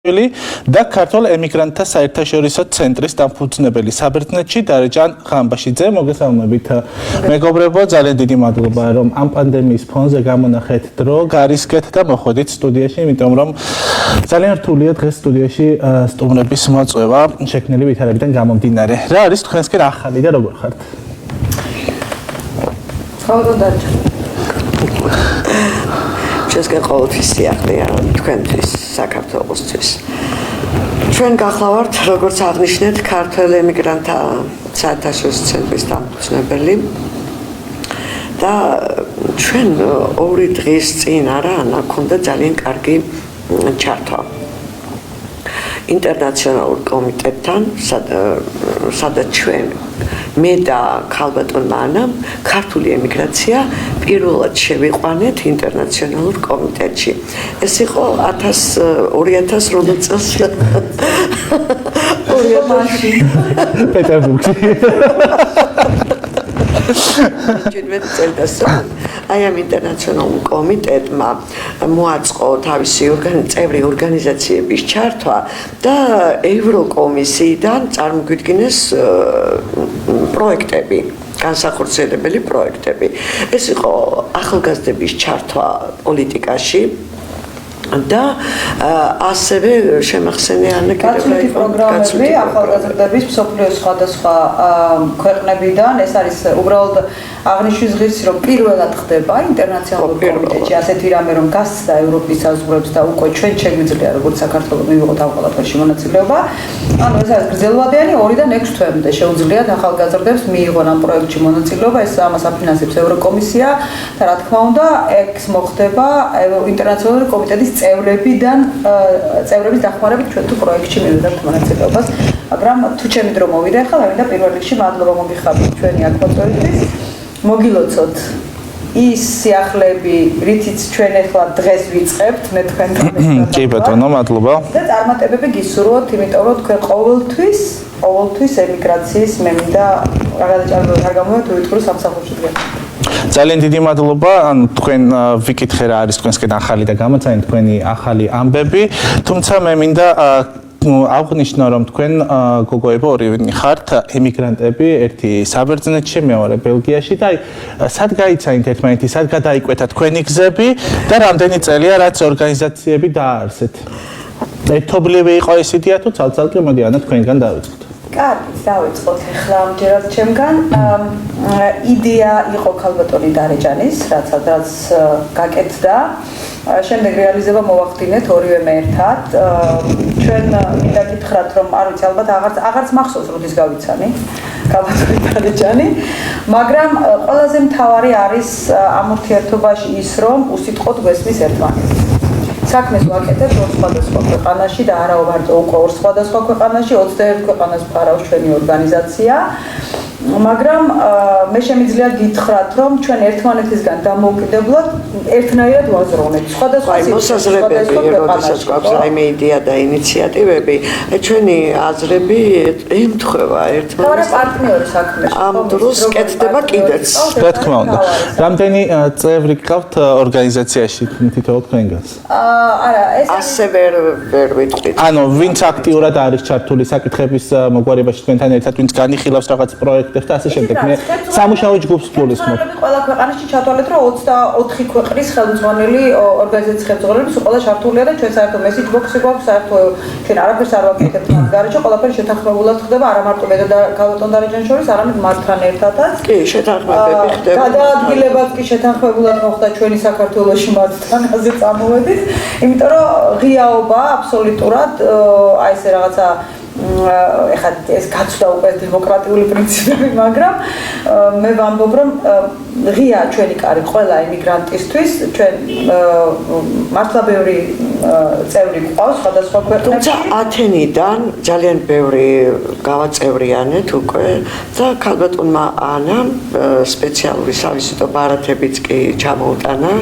და ქართულ ემიგრანტთა საერთაშორისო ცენტრის დამფუძნებელი საბერძნეთში დარეჯან ხამბაშიძე მოგესალმებით მეგობრებო ძალიან დიდი მადლობა რომ ამ პანდემიის ფონზე გამონახეთ დრო გარისკეთ და მოხვედით სტუდიაში იმიტომ რომ ძალიან რთულია დღეს სტუდიაში სტუმრების მოწვევა შექმნილი ვითარებიდან გამომდინარე რა არის თქვენსკენ ახალი და როგორ ხართ České ყოველთვის სიახლეა თქვენთვის საქართველოსთვის. ჩვენ გახლავართ, როგორც აღნიშნეთ, ქართულ ემიგრანტთა საერთაშორისო ცენტრის დამფუძნებელი და ჩვენ ორი დღის წინ არა გვქონდა ძალიან კარგი ჩართვა. ინტერნაციონალურ კომიტეტთან, სადაც ჩვენ მე და ქალბატონმა ანამ ქართული ემიგრაცია პირველად შევიყვანეთ ინტერნაციონალურ კომიტეტში. ეს იყო 2008 წელს. 2000-ში. პეტერბურგში. აი ამ ინტერნაციონალურ კომიტეტმა მოაწყო თავისი წევრი ორგანიზაციების ჩართვა და ევროკომისიიდან წარმოგვიდგინეს პროექტები, განსახორციელებელი პროექტები. ეს იყო ახალგაზრდების ჩართვა პოლიტიკაში და ასევე შემახსენე გაცვლითი პროგრამები ახალგაზრდების მსოფლიოს სხვადასხვა ქვეყნებიდან ეს არის უბრალოდ აღნიშნვის ღირსი რომ პირველად ხდება ინტერნაციონალურ კომიტეტში ასეთი რამე რომ გასცდა ევროპის საზღვრებს და უკვე ჩვენ შეგვიძლია როგორც საქართველოს მივიღოთ ამ ყველაფერში მონაწილეობა ანუ ეს არის გრძელვადიანი 2-დან 6 თვემდე შეუძლიათ ახალგაზრდებს მიიღონ ამ პროექტში მონაწილეობა ეს ამას აფინანსებს ევროკომისია და რა თქმა უნდა ეს მოხდება ინტერნაციონალური კომიტეტის წევრების დახმარებით ჩვენ თუ პროექტში მივიღებთ მონაწილეობას მაგრამ თუ ჩემი დრო მოვიდა ახლა მე მინდა პირველ რიგში მადლობა მოგიხადოთ ჩვენი აქ მოწვევისთვის მოგილოცოთ ის სიახლეები რითიც ჩვენ ახლა დღეს ვიწყებთ მე თქვენთან კი ბატონო მადლობა და წარმატებები გისურვოთ იმიტომ რომ თქვენ ყოველთვის ემიგრაციის მე მინდა რა გამოვიდეთ უიტყვრო სამსახურში დღეს ძალიან დიდი მადლობა ანუ თქვენ ვიკითხე რა არის თქვენსკენ ახალი და გამოცანი თქვენი ახალი ამბები თუმცა მე მინდა აღნიშნო რომ თქვენ გოგოებო ორივენი ხართ ემიგრანტები ერთი საბერძნეთში მეორე ბელგიაში და სად გაიცანით ერთმანეთი სად გადაიკვეთა თქვენი გზები და რამდენი წელია რაც ორგანიზაციები დააარსეთ ერთობლივი იყო ეს იდეა თუ ცალ-ცალკე მოდი ანა თქვენგან დავიწყოთ კარგი, დავიწყოთ ახლა ამჯერად ჩემგან. იდეა იყო ქალბატონი დარეჯანის, რაც გაკეთდა. შემდეგ რეალიზება მოვახდინეთ ორივე ერთად. ჩვენ მინდა გითხრათ, რომ არ ვიცი, ალბათ აღარც მახსოვს, როდის გავიცანი ქალბატონი დარეჯანი, მაგრამ ყველაზე მთავარი არის ამ ურთიერთობაში ის, რომ უსიტყვოდ გვესმის ერთმანეთს. საქმეს ვაკეთებთ ორ სხვადასხვა ქვეყანაში და არა მარტო უკვე ორ სხვადასხვა ქვეყანაში 21 ქვეყანას ფარავს ჩვენი ორგანიზაცია მაგრამ მე შემიძლია გითხრათ რომ ჩვენ ერთმანეთისგან დამოუკიდებლად ერთნაირად ვაზროვნებთ სხვადასხვა მოსაზრებები როდესაც გვაქვს რაიმე იდეა და ინიციატივები ჩვენი აზრები ემთხვევა ერთმანეთს პარტნიორი საქმეში ამ დროს კეთდება კიდეც რა თქმა უნდა რამდენი წევრი გყავთ ორგანიზაციაში თითოეულ თქვენგანს არა ეს ასე ვერ ვიტყვით ანუ ვინც აქტიურად არის ჩართული საკითხების მოგვარებაში თქვენთან ერთად ვინც განიხილავს რაღაც პროექტებს და ასე შემდეგ მე სამუშაო ჯგუფს გულისხმობ ყველა ქვეყანაში ჩათვალეთ რომ 24 ქვეყნის ხელმძღვანელი ორგანიზაციის ხელმძღვანელები ყველა ჩართულია და ჩვენ საერთო მესიჯ ბოქსი გვაქვს საერთო ჩვენ არაფერს არ ვაკეთებთ მათ გარეშე ყველაფერი შეთანხმებულად ხდება არა მარტო მე და ქალბატონ დარეჯანის შორის არამედ მათთან ერთადაც კი შეთანხმებები ხდება გადაადგილებაც კი შეთანხმებულად მოხდა ჩვენი საქართველოში მათთან ასე წამოვედით იმიტომ რომ ღიაობა აბსოლუტურად აი ესე რაღაცა ეხლა ეს გაცვდა უკვე დემოკრატიული პრინციპები, მაგრამ მე ვამბობ რომ ღია ჩვენი კარი ყველა ემიგრანტისთვის ჩვენ მართლა ბევრი წევრი გვყავს სხვადასხვა ქვეყნებში. თუმცა ათენიდან ძალიან ბევრი გავაწევრიანეთ უკვე და ქალბატონმა ანამ სპეციალური სავიზიტო ბარათებიც კი ჩამოუტანა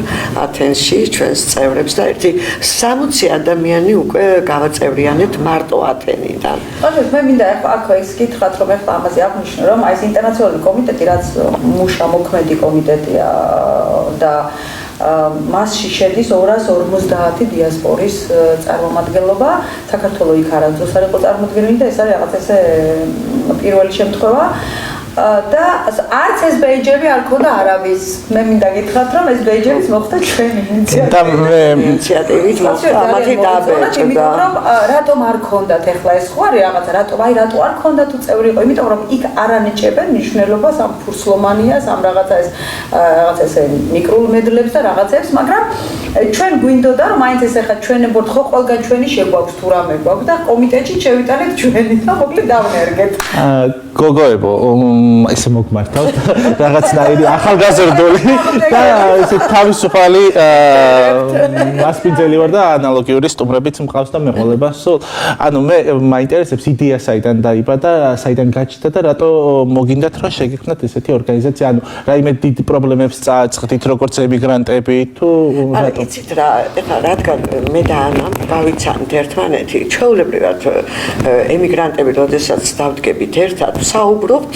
ათენში ჩვენს წევრებს და ერთი 60 ადამიანი უკვე გავაწევრიანეთ მარტო ათენიდან. ხოჭებს მე მინდა აქ ის გითხრათ რომ ახლა ამაზე აღნიშნო რომ აი ეს ინტერნაციონალური კომიტეტი რაც მუშა მოქმედი კომიტეტია და მასში შედის 250 დიასპორის წარმომადგენლობა. საქართველოს იქ არასდროს არ იყო წარმოდგენილი და ეს არის რაღაც ესე პირველი შემთხვევა. და არც ეს ბეიჯები არ ქონდა არავის. მე მინდა გითხრათ, რომ ეს ბეიჯებიც მოხდა ჩვენი ინიციატივით მოხდა ამათი დაბეჭდა. იმიტომ რომ რატომ არ ქონდათ ახლა ეს ხო არის რაღაცა, რატო არ ქონდა თუ წევრი იყო, იმიტომ რომ იქ არ ანიჭებენ მნიშვნელობას ამ ფურსლომანიას, ამ რაღაცა ესე მიკრულ მედლებს და რაღაცებს, მაგრამ ჩვენ გვინდოდა რომ მაინც ეს ახლა ჩვენებოდ ხო ყველგან ჩვენი შეგვაქვს თუ რამე გვაქვს და კომიტეტში შევიტანეთ ჩვენი და მოკლედ დავნერგეთ. გოგოებო ესე მოგმართავთ რაღაცნაირი ახალგაზრდული და ესე თავისუფალი მასპინძელი ვარ და ანალოგიური სტუმრებით მყავს და მეყოლება სულ ანუ მე მაინტერესებს იდეა საიდან დაიბადა საიდან გაჩნდა და რატო მოგინდათ რომ შეგექმნათ ესეთი ორგანიზაცია ანუ რაიმე დიდ პრობლემებს წააწყდით როგორც ემიგრანტები თუ რატო იცით რა ეხლა რადგან მე და ანა გავიცანთ ერთმანეთი ჩვეულებრივად ემიგრანტები როდესაც დავდგებით ერთად საუბრობთ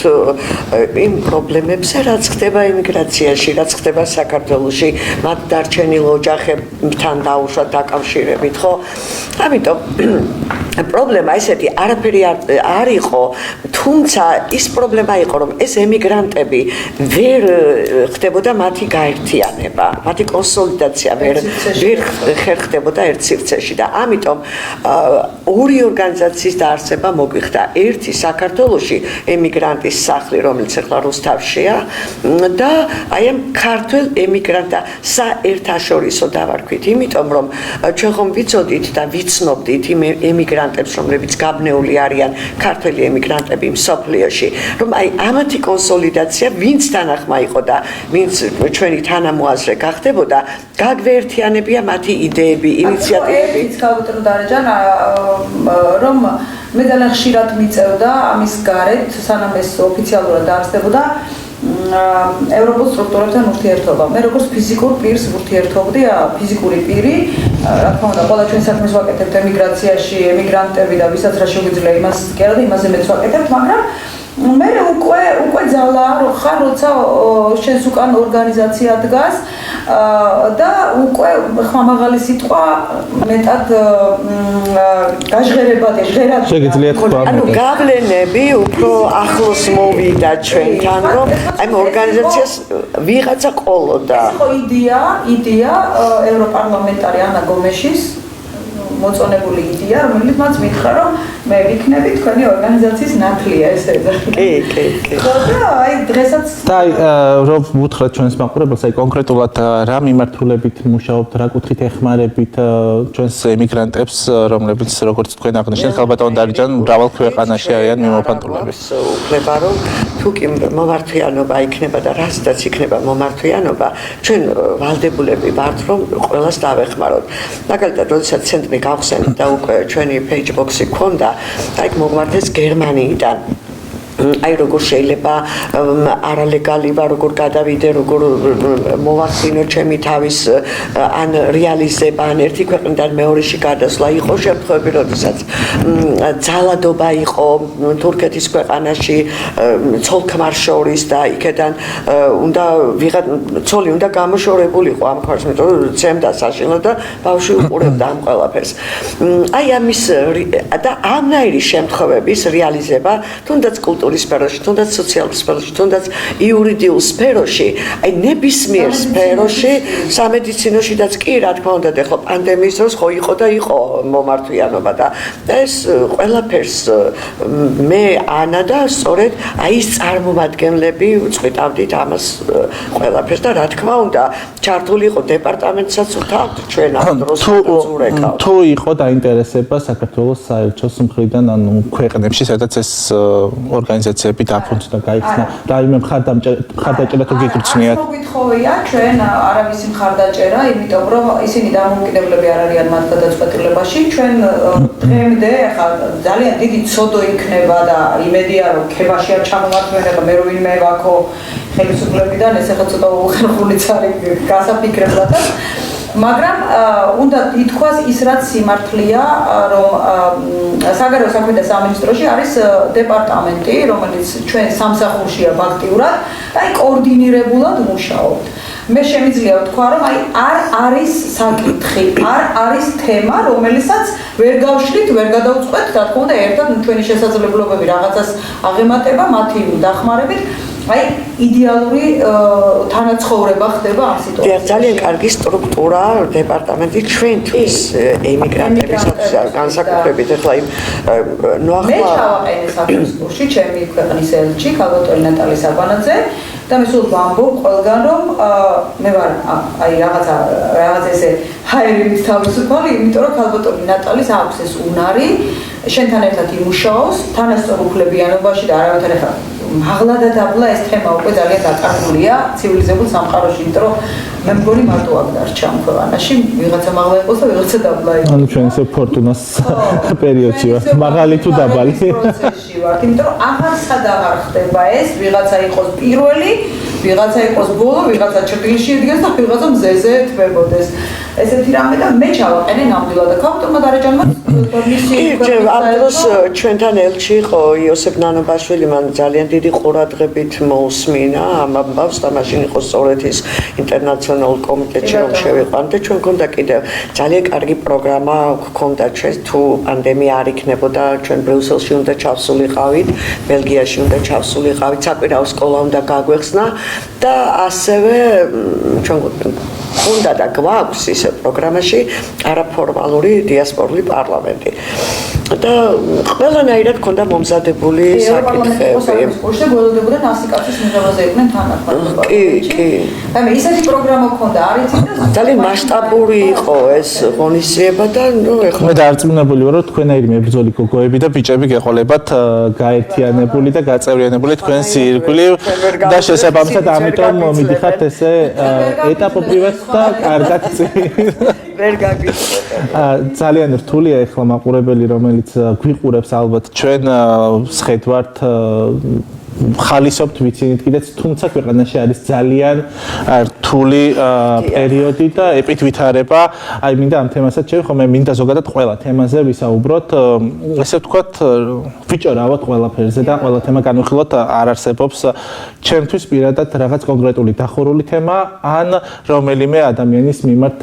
იმ პრობლემებზე, რაც ხდება ემიგრაციაში, რაც ხდება საქართველოში, მათ დარჩენილ ოჯახებთან დაუშვათ დაკავშირებით, ხო? ამიტომ პრობლემა ესეთი არაფერი არ იყო, თუმცა ის პრობლემა იყო, რომ ეს ემიგრანტები ვერ ხდებოდა მათი გაერთიანება, მათი კონსოლიდაცია ვერ ხერხდებოდა ერთ სივრცეში და ამიტომ ორი ორგანიზაციის დაარსება მოგვიხდა. ერთი საქართველოში ემიგრანტის სახლი, რომელიც ახლა რუსთავშია და აი ამ ქართველ ემიგრანტთა საერთაშორისო დავარქვით, იმიტომ რომ ჩვენ ხომ ვიცოდით და ვიცნობდით იმ ემიგრანტებს, რომლებიც გაბნეული არიან ქართველი ემიგრანტები მსოფლიოში, რომ აი ამათი კონსოლიდაცია ვინც თანახმა იყო და ვინც ჩვენი თანამოაზრე გახდებოდა, გაგვერთიანებია მათი იდეები, ინიციატივები. ის გავუტრო დარეჯან რომ მე ძალიან ხშირად მიწევდა ამის გარეთ, სანამ ეს ოფიციალურად დაარსდებოდა ევროპულ სტრუქტურებთან ურთიერთობა. მე როგორც ფიზიკურ პირს ურთიერთობდი, ფიზიკური პირი, რა თქმა უნდა, ყველა ჩვენ საქმეს ვაკეთებთ ემიგრაციაში, ემიგრანტები და ვისაც რა შეგვიძლია იმას კი არა და იმაზე მეც ვაკეთებთ, მაგრამ მე უკვე ძალა რო ხარ, როცა შენს უკან ორგანიზაცია დგას და უკვე ხმა მაღალი სიტყვა მეტად გაჟღერებადი, ჟღერად შეგიძლიათ თქვა ანუ გავლენები უფრო ახლოს მოვიდა ჩვენთან, რომ აი ორგანიზაციას ვიღაცა ყოლოდა. ეს ხო იდეა ევროპარლამენტარი ანა გომეშის მოწონებული იდეა, რომელიც მას მითხრა, რომ მე ვიქნები თქვენი ორგანიზაციის ნათლია ესე და კი. და აი დღესაც და რომ ვუთხრათ ჩვენს მაყურებელს, აი კონკრეტულად რა მიმართულებით მუშაობთ, რა კუთხით ეხმარებით ჩვენს ემიგრანტებს, რომლებიც როგორც თქვენ აღნიშნეთ, ხალბატონ დარიჯან მრავალ ქვეყანაში არიან მიმოფანტულები. უფლება რომ თუ კი მომართვიანობა იქნება და რასაც იქნება მომართვიანობა, ჩვენ ვალდებულები ვართ, რომ ყველას დავეხმაროთ. მაგალითად, როდესაც ცენტრი გავხსენეთ და უკვე ჩვენი page-box-ი ქონდა, აი მოგვარდეს გერმანიიდან. აი როგორ შეიძლება არალეგალива როგორ გადავიდე როგორ მოვახდინო ჩემი თავის ან რეალიზება ან ერთი ქვეყნიდან მეორეში გადასვლა იყო შემთხვევები როდესაც ძალადობა იყო თურქეთის ქვეყანაში ცოლ-ქმარ შორის და იქიდან უნდა ცოლი უნდა გამოშორებულიყო ამ ხარს მეტყვი ცემდა საშინლო და ბავშვი უყურებდა ამ ყველაფერს აი ამის და ამნაირი შემთხვევების რეალიზება თუნდაც კულტურის სფეროში, თუნდაც სოციალურ სფეროში, თუნდაც იურიდიულ სფეროში, აი ნებისმიერ სფეროში, სამედიცინოშიც კი, რა თქმა უნდა, ეხლა პანდემიის დროს ხო იყო და იყო მომართვიანობა და ეს ყველაფერს მე ანა და სწორედ აი ეს წარმომადგენლები უწყვეტავდით ამას ყველაფერს და რა თქმა უნდა, ჩართული იყო დეპარტამენტსაც უთავთ ჩვენ ამ დროს უწურეკავთ. თუ იყო დაინტერესება საქართველოს საელჩოს მხრიდან, ანუ ქვეყნებში, სადაც ეს ორგანიზაციები დაფუძნდა, გაიხსნა, რაიმე მხარდაჭერა თუ გიგრძნიათ. მოგვითხოვია ჩვენ არავისი მხარდაჭერა, იმიტომ რომ ისინი დამოუკიდებლები არ არიან მათ გადაწყვეტილებაში. ჩვენ დღემდე ახლა ძალიან დიდი ცოდო იქნება და იმედია რომ ქებაში არ ჩამოვარდნენება მე რომ ვინმე ვაქო ხელისუფლებიდან ეს ახლა ცოტა უხერხულიც არის გასაფიქრებლად და მაგრამ უნდა ითქვას ის რაც სიმართლეა რომ საგარეო საქმეთა სამინისტროში არის დეპარტამენტი რომელიც ჩვენ სამსახურშია ფაქტიურად და აი კოორდინირებულად მუშაობთ მე შემიძლია ვთქვა, რომ აი არ არის საკითხი, არ არის თემა, რომელსაც ვერ გავშლით, ვერ გადავწყვეტ, რა თქმა უნდა, ერთად ჩვენი შესაძლებლობები რაღაცას აღემატება, მათი დახმარებით. აი იდეალური თანაცხოვრება ხდება ამ სიტუაციაში. ძალიან კარგი სტრუქტურა დეპარტამენტი ჩვენთვის ემიგრანტების განსაკუთრებით ახლა იმ მე ჩავაყენე საფუძვლში ჩემი ქვეყნის ელჩი ქალბატონი ნატალი საბანაძე და მე სულ ვამბობ ყველგან რომ მე ვარ აი რაღაცა ესე ჰაერით თავისუფალი, იმიტომ რომ ქალბატონი ნატალის აქვს ეს უნარი შენთან ერთად იმუშაოს თანასწორუფლებიანობაში და არავითარ ახლა მაღლა და დაბლა ეს თემა უკვე ძალიან დაკარგულია ცივილიზებულ სამყაროში, იმიტომ რომ მე მგონი მარტო აქ დარჩა ამ ქვეყანაში, ვიღაცა მაღლა იყოს და ვიღაცა დაბლა იყოს. ანუ ჩვენ ესე ფორტუნას პერიოდში ვართ, მაღალი თუ დაბალი. პროცესში ვართ, იმიტომ რომ აღარ სადაღარ ხდება ეს, ვიღაცა იყოს პირველი, ვიღაცა იყოს ბოლო, ვიღაცა ჭრილში იდგეს და ვიღაცა მზეზე თბებოდეს. ესეთი რამე და მე ჩავაყენე ნამდვილად და ქალბატონმა დარეჯანმა ამ დროს ჩვენთან ელჩი იყო იოსებ ნანობაშვილი, მან ძალიან დიდი ყურადღებით მოусმინა ამ ამბავს და მაშინ იყო სწორედ ის ინტერნაციონალურ კომიტეტში რომ შევიყვანთ და ჩვენ გქონდა კიდევ ძალიან კარგი პროგრამა გქონდა ჩვენ თუ პანდემია არ იქნებოდა ჩვენ ბრიუსელში უნდა ჩავსულიყავით, ბელგიაში უნდა ჩავსულიყავით, საკვირაო სკოლა უნდა გაგვეხსნა და ასევე ჩვენ უნდა და გვაქვს ის პროგრამაში არაფორმალური დიასპორული პარლამენტი და ყველანაირად ქონდა მომზადებული საკითხები. კურსზე გველოდებოდა ნასიკაცის მიღებაზე იყვნენ თანახმადნობა. კი. აი ესეთი პროგრამა ქონდა, არის და ძალიან მასშტაბური იყო ეს ღონისძიება და ნუ ეხლა მე დარწმუნებული ვარ, რომ თქვენაირი მებრძოლი გოგოები და ბიჭები გეყოლებათ გაერთიანებული და გაწევრიანებული თქვენს ირგვლივ და შესაბამისად ამიტომ მიდიხართ ესე ეტაპობრივად და კარგად ვერ გაგიწყდება. ძალიან რთულია ეხლა მაყურებელი, რომელიც გვიყურებს ალბათ ჩვენ სხედვართ ხალისობთ ვიცინით კიდეც, თუმცა ქვეყანაში არის ძალიან რთული პერიოდი და ეპიდვითარება. აი მინდა ამ თემასაც შევიხო, მე მინდა ზოგადად ყველა თემაზე ვისაუბროთ, ესე ვთქვათ, ვიჭორავოთ ყველაფერზე და ყველა თემა განვიხილოთ, არ არსებობს ჩემთვის პირადად რაღაც კონკრეტული დახურული თემა ან რომელიმე ადამიანის მიმართ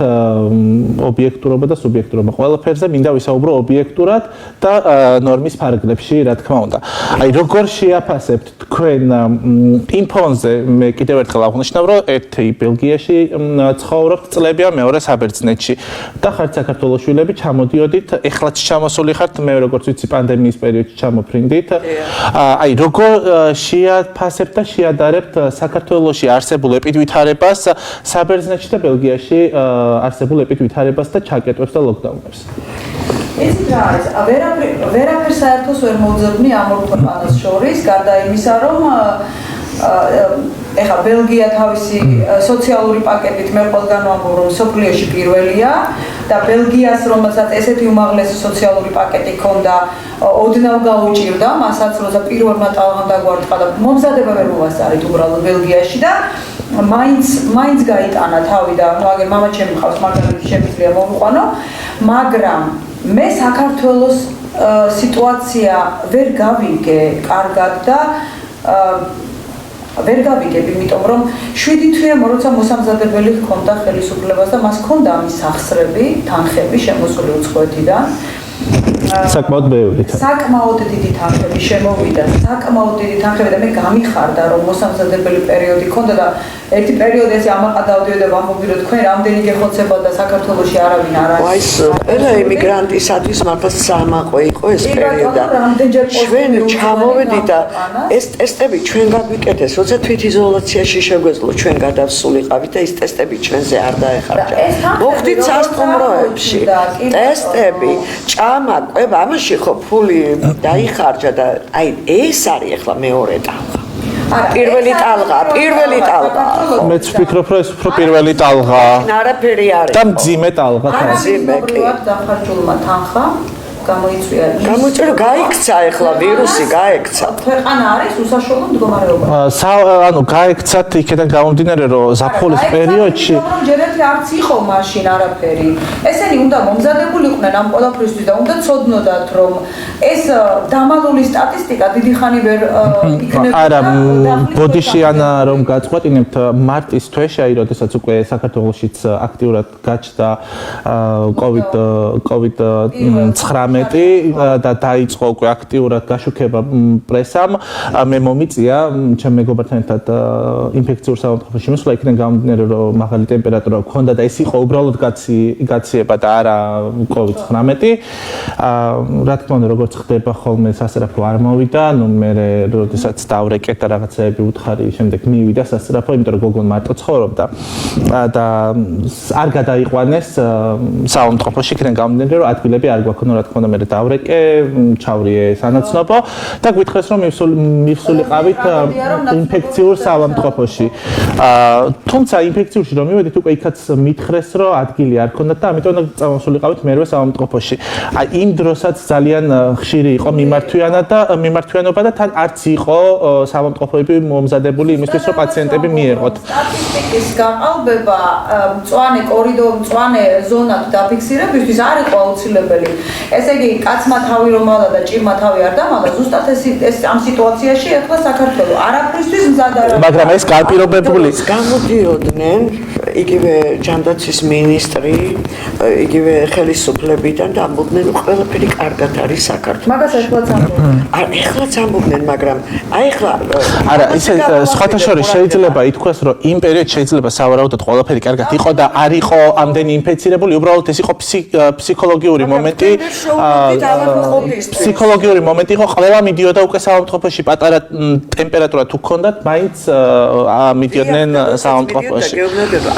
ობიექტურობა და სუბიექტურობა. ყველაფერზე მინდა ვისაუბრო ობიექტურად და ნორმის ფარგლებში, რა თქმა უნდა. აი როგორ შეაფასებთ თქვენ იმ ფონზე მე კიდევ ერთხელ აღნიშნავ, რომ ერთი ბელგიაში ცხოვრობთ წლებია, მეორე საბერძნეთში და ხართ საქართველოს შვილები, ჩამოდიოდით, ეხლაც ჩამოსული ხართ, მე როგორც ვიცი პანდემიის პერიოდში ჩამოფრინდით. აი როგორ შეაფასებთ და შეადარებთ საქართველოში არსებულ ეპიდვითარებას, საბერძნეთში და ბელგიაში არსებულ ეპიდვითარებას და ჩაკეტვებს და ლოკდაუნებს? იცით რა არის, ვერაფერ საერთოს ვერ მოვძებნი ამ ორ ქვეყანას შორის, გარდა იმისა, რომ ეხლა ბელგია თავისი სოციალური პაკეტით მე ყველგან ვამბობ, რომ სოფლიოში პირველია და ბელგიას, რომელსაც ესეთი უმაღლესი სოციალური პაკეტი ჰქონდა, ოდნავ გაუჭირდა, მასაც როცა პირველმა ტალღამ დაგვარტყა და მომზადება ვერ მოვასწარით უბრალოდ ბელგიაში და მაინც გაიტანა თავი და ნუ აგერ მამა ჩემი მყავს, მაგალითად შემიძლია მოვიყვანო, მაგრამ მე საქართველოს სიტუაცია ვერ გავიგე კარგად და ვერ გავიგებ, იმიტომ რომ 7 თვე როცა მოსამზადებელი ჰქონდა ხელისუფლებას და მას ჰქონდა ამის სახსრები, თანხები შემოსული უცხოეთიდან. საკმაოდ ბევრი. საკმაოდ დიდი თანხები შემოვიდა, საკმაოდ დიდი თანხები და მე გამიხარდა, რომ მოსამზადებელი პერიოდი ჰქონდა და ერთი პერიოდი ესე ამაყადავდი და ვამბობდი, რომ თქვენ რამდენი გეხოცებოდა საქართველოში არავინ არ არის. აი ეს ყველა ემიგრანტისათვის მართლა სამაყო იყო ეს პერიოდი. ჩვენ ჩამოვედით და ეს ტესტები ჩვენ გაგვიკეთეს, როცა თვითიზოლაციაში შეგვეძლო, ჩვენ გადავსულიყავით და ეს ტესტები ჩვენზე არ დაეხარჯა. მოხდით სასტუმროებში ტესტები, ჭამა, კვება, ამაში ხო ფული დაიხარჯა და აი ეს არის ახლა მეორე ტალღა. პირველი ტალღა. მეც ვფიქრობ, რომ ეს უფრო პირველი ტალღა. არაფერი არის. და მძიმე ტალღა. მძიმე დახარჯულმა თანხა გამოიწვია ის გამოიწვია გაიქცა ეხლა ვირუსი გაიქცა ქვეყანა არის უსაშუალო მდგომარეობაში ანუ გაიქცათ იქიდან გამომდინარე რომ ზაფხულის პერიოდში ჯერ ერთი არც იყო მაშინ არაფერი ესენი უნდა მომზადებულიყვნენ ამ ყველაფრისთვის და უნდა ცოდნოდათ რომ ეს დამალული სტატისტიკა დიდი ხანი ვერ იქნება არა ბოდიში ანა რომ გაწყვეტინებთ მარტის თვეში როდესაც უკვე საქართველოშიც აქტიურად გაჩნდა COVID-19 და დაიწყო უკვე აქტიურად გაშუქება პრესამ მე მომიწია ჩემ მეგობართან ერთად ინფექციურ სამართლებაში მოსვლა იქიდან გამომდინარე რომ მაღალი ტემპერატურა ჰქონდა და ეს იყო უბრალოდ გაციება და არა COVID-19 რა თქმა უნდა როგორც ხდება ხოლმე სასწრაფო არ მოვიდა ნუ მე როდესაც დავრეკეთ და რაღაცეები უთხარი შემდეგ მივიდა სასწრაფო იმიტომ რომ გოგონ მარტო ცხოვრობდა და არ გადაიყვანეს საავადმყოფოში იქიდან გამომდინარე რომ ადგილები არ გვაქონდა რა თქმა უნდა მე დავრეკე ჩავრიე სანაცნობო და გვითხრეს რომ მივსულიყავით ინფექციურ საავადმყოფოში თუმცა ინფექციურში რომ მივედით უკვე იქაც მითხრეს რომ ადგილი არ ქონდათ და ამიტომ უნდა წამოსულიყავით მერვე საავადმყოფოში აი იმ დროსაც ძალიან ხშირი იყო მიმართვიანობა და თან არც იყო საავადმყოფოები მომზადებული იმისთვის რომ პაციენტები მიეღოთ სტატისტიკის გაყალბება მწვანე კორიდორი მწვანე ზონად დაფიქსირებისთვის არ იყო აუცილებელი ესე იგი კაცმა თავი რომ მალა და ჭირმა თავი არ დამალა ზუსტად ეს ამ სიტუაციაში ახლა საქართველო არაფრისთვის მზად არ არის მაგრამ ეს განპირობებული გამოდიოდნენ იგივე ჯანდაცვის მინისტრი იგივე ხელისუფლებიდან და ამბობდნენ რომ ყველაფერი კარგად არის საქართველოში მაგას ეხლაც ამბობენ ეხლაც ამბობდნენ მაგრამ აი ეხლა არა ისე სხვათა შორის შეიძლება ითქვას რომ იმ პერიოდში შეიძლება სავარაუდოდ ყველაფერი კარგად იყო და არ იყო ამდენი ინფექცირებული უბრალოდ ეს იყო ფსიქოლოგიური მომენტი ფსიქოლოგიური მომენტი იყო ყველა მიდიოდა უკვე საავადმყოფოში პატარა ტემპერატურა თუ ჰქონდათ მაინც მიდიოდნენ საავადმყოფოში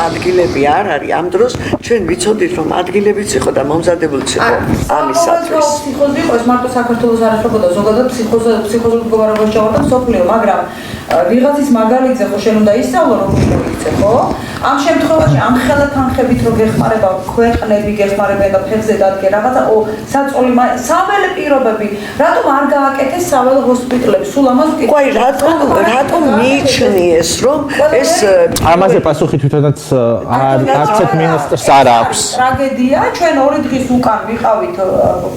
ადგილები არ არის ამ დროს ჩვენ ვიცოდით რომ ადგილებიც იყო და მომზადებულიც იყო ამისათვის ფსიქოზი იყო ეს მარტო საქართველოს არ ეხებოდა ზოგადად ფსიქოზურ მდგომარეობაში ჩავარდა მსოფლიო მაგრამ ვიღაცის მაგალითზე ხო შენ უნდა ისწავლო რომ მოიქცე ხო ამ შემთხვევაში ამ ხელათანხებით რო გეხმარება ქვეყნები გეხმარებიან და ფეხზე დადგე რაღაცა საწოლი საველე პირობები რატომ არ გააკეთეს საველე ჰოსპიტალები სულ ამას ვკითხავ აი რატომ მიიჩნიეს რომ ეს ამაზე პასუხი თვითონაც არცეთ მინისტრს არ აქვს ტრაგედია ჩვენ 2 დღის უკან ვიყავით